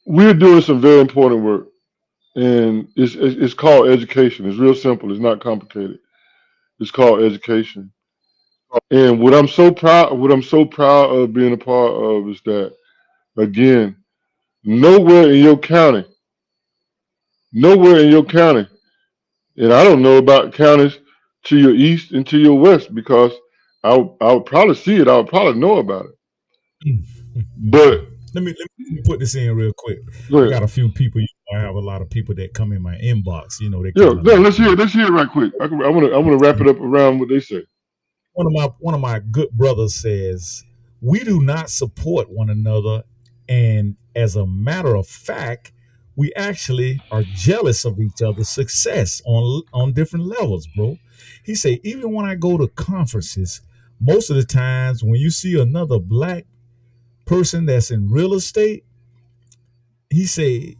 We're doing some very important work, and it's called education. It's real simple. It's not complicated. It's called education. And what I'm so proud of being a part of is that, again, nowhere in your county, and I don't know about counties to your east and to your west because I would probably see it. I would probably know about it. But let me put this in real quick. I got a few people. I have a lot of people that come in my inbox. Let's hear it right quick. I want to wrap it up around what they say. One of my good brothers says, we do not support one another, and as a matter of fact, we actually are jealous of each other's success on different levels, bro. He said, even when I go to conferences, most of the times when you see another black person that's in real estate, he said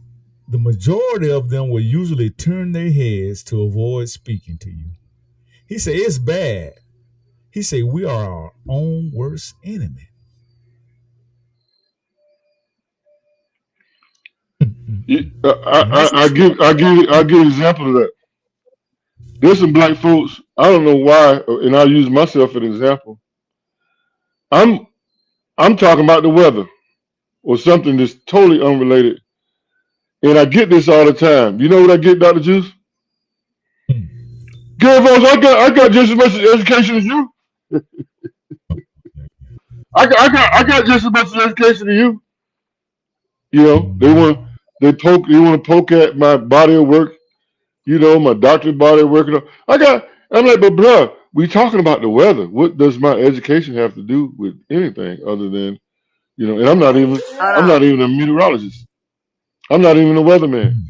the majority of them will usually turn their heads to avoid speaking to you. He said it's bad. He said we are our own worst enemy. I'll give an example of that. There's some black folks, I don't know why, and I'll use myself as an example. I'm talking about the weather or something that's totally unrelated. And I get this all the time. You know what I get, Dr. Juwce? Good folks, I got just as much education as you. I got just as much education as you. You know, they want to poke at my body of work. You know, my doctor's body of work. I'm like, but bruh, we talking about the weather. What does my education have to do with anything other than, you know? And I'm not even a meteorologist. I'm not even a weatherman.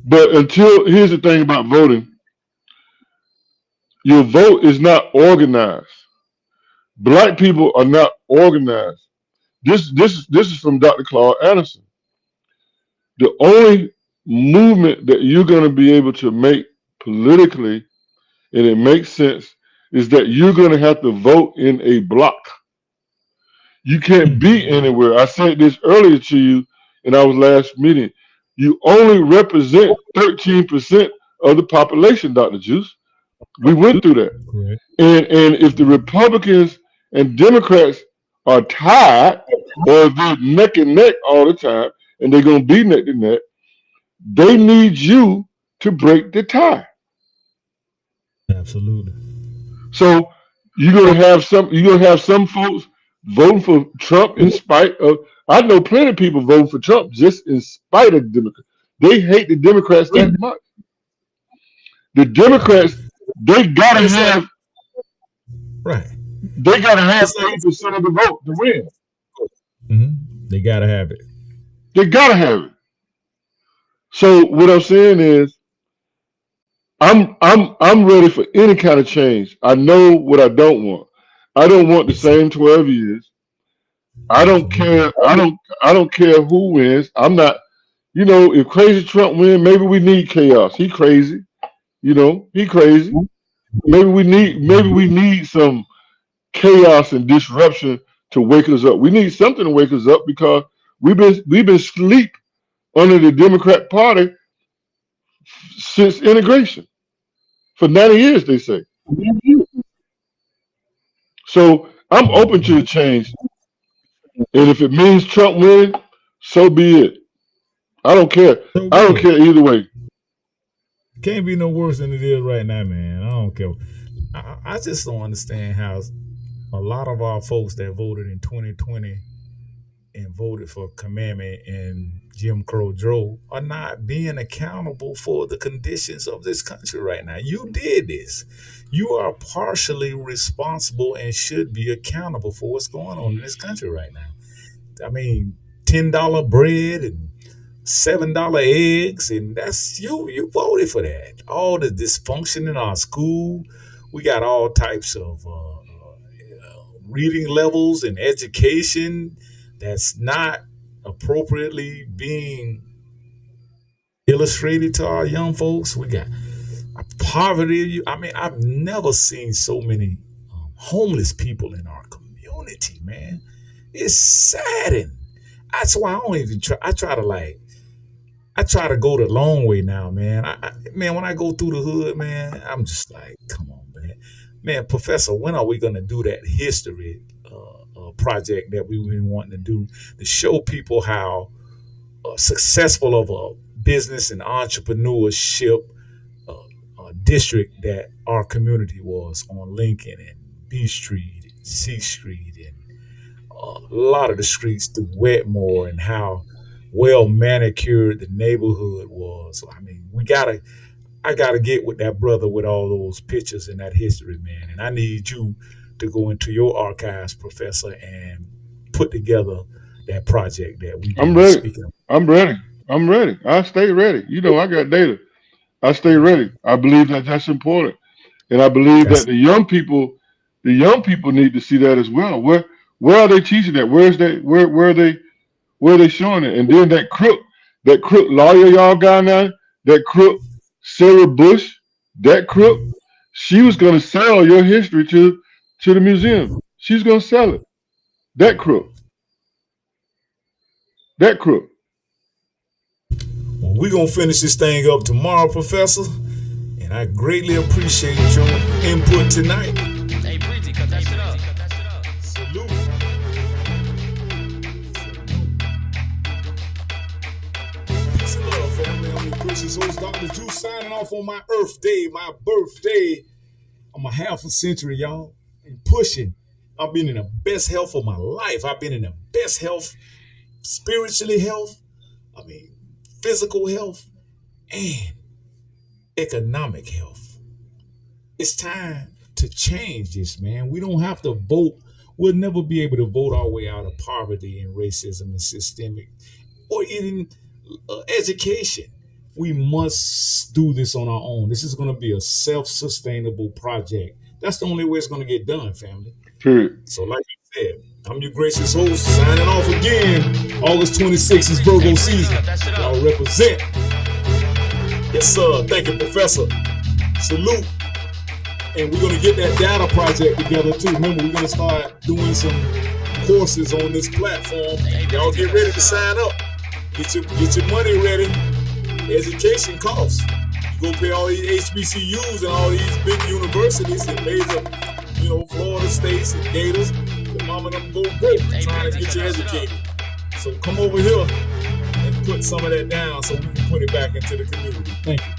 But here's the thing about voting, your vote is not organized. Black people are not organized. This is from Dr. Claude Anderson. The only movement that you're going to be able to make politically, and it makes sense, is that you're going to have to vote in a block. You can't be anywhere. I said this earlier to you in our last meeting. You only represent 13% of the population, Dr. Juice. We went through that. Correct. And if the Republicans and Democrats are tied, or they're neck and neck all the time, and they're going to be neck to neck, they need you to break the tie. Absolutely. So you're gonna have some folks voting for Trump in spite of. I know plenty of people voting for Trump just in spite of the Democrats. They hate the Democrats that much. The Democrats, they gotta have right. They gotta have 80% of the vote to win. Mm-hmm. They gotta have it. They gotta have it. So what I'm saying is, I'm ready for any kind of change. I know what I don't want. I don't want the same 12 years. I don't care. I don't care who wins. I'm not. You know, if crazy Trump win, maybe we need chaos. He crazy. You know, he crazy. Maybe we need some chaos and disruption to wake us up. We need something to wake us up because we've been asleep under the Democrat Party since integration for 90 years, they say. So I'm open to the change, and if it means Trump win, so be it. I don't care. I don't care either way. Can't be no worse than it is right now, man. I don't care. I just don't understand how a lot of our folks that voted in 2020 and voted for commandment and Jim Crow Joe are not being accountable for the conditions of this country right now. You did this. You are partially responsible and should be accountable for what's going on in this country right now. I mean, $10 bread and $7 eggs, and that's you voted for that. All the dysfunction in our school, we got all types of reading levels and education that's not appropriately being illustrated to our young folks. We got poverty. I mean, I've never seen so many homeless people in our community, man. It's saddening. That's why I don't even try. I try to go the long way now, man. Man, when I go through the hood, man, I'm just like, come on, man. Man, Professor, when are we going to do that history project that we've been wanting to do to show people how successful of a business and entrepreneurship district that our community was on Lincoln and B Street and C Street and a lot of the streets through Wetmore, and how well manicured the neighborhood was. I mean, I gotta get with that brother with all those pictures and that history, man. And I need you to go into your archives, Professor, and put together that project that we've been speaking of. I'm ready. I stay ready. You know, I got data. I stay ready. I believe that that's important, and I believe that the young people need to see that as well. Where are they teaching that? Where are they showing it? And then that crook lawyer y'all got now, that crook Sarah Bush, that crook, she was gonna sell your history to the museum. She's gonna sell it. That crook. Well, we're gonna finish this thing up tomorrow, Professor. And I greatly appreciate your input tonight. Hey, Breezy, cut that shit up. Salute. Peace and love, family. I'm your gracious host, Dr. Juwce, signing off on my Earthday, my birthday. I'm a half a century, y'all, and pushing. I've been in the best health of my life. I've been in the best health spiritually health, physical health, and economic health. It's time to change this, man. We don't have to vote. We'll never be able to vote our way out of poverty and racism and systemic or even education. We must do this on our own. This is going to be a self-sustainable project. That's the only way it's going to get done, family. Period. So like I said, I'm your gracious host, signing off again. August 26th is Virgo season. Y'all represent. Yes, sir. Thank you, Professor. Salute. And we're going to get that data project together, too. Remember, we're going to start doing some courses on this platform. Y'all get ready to sign up. Get your money ready. Education costs. You go pay all these HBCUs and all these big universities and major, Florida states and Gators. The mama them go broke trying to get you educated. So come over here and put some of that down so we can put it back into the community. Thank you.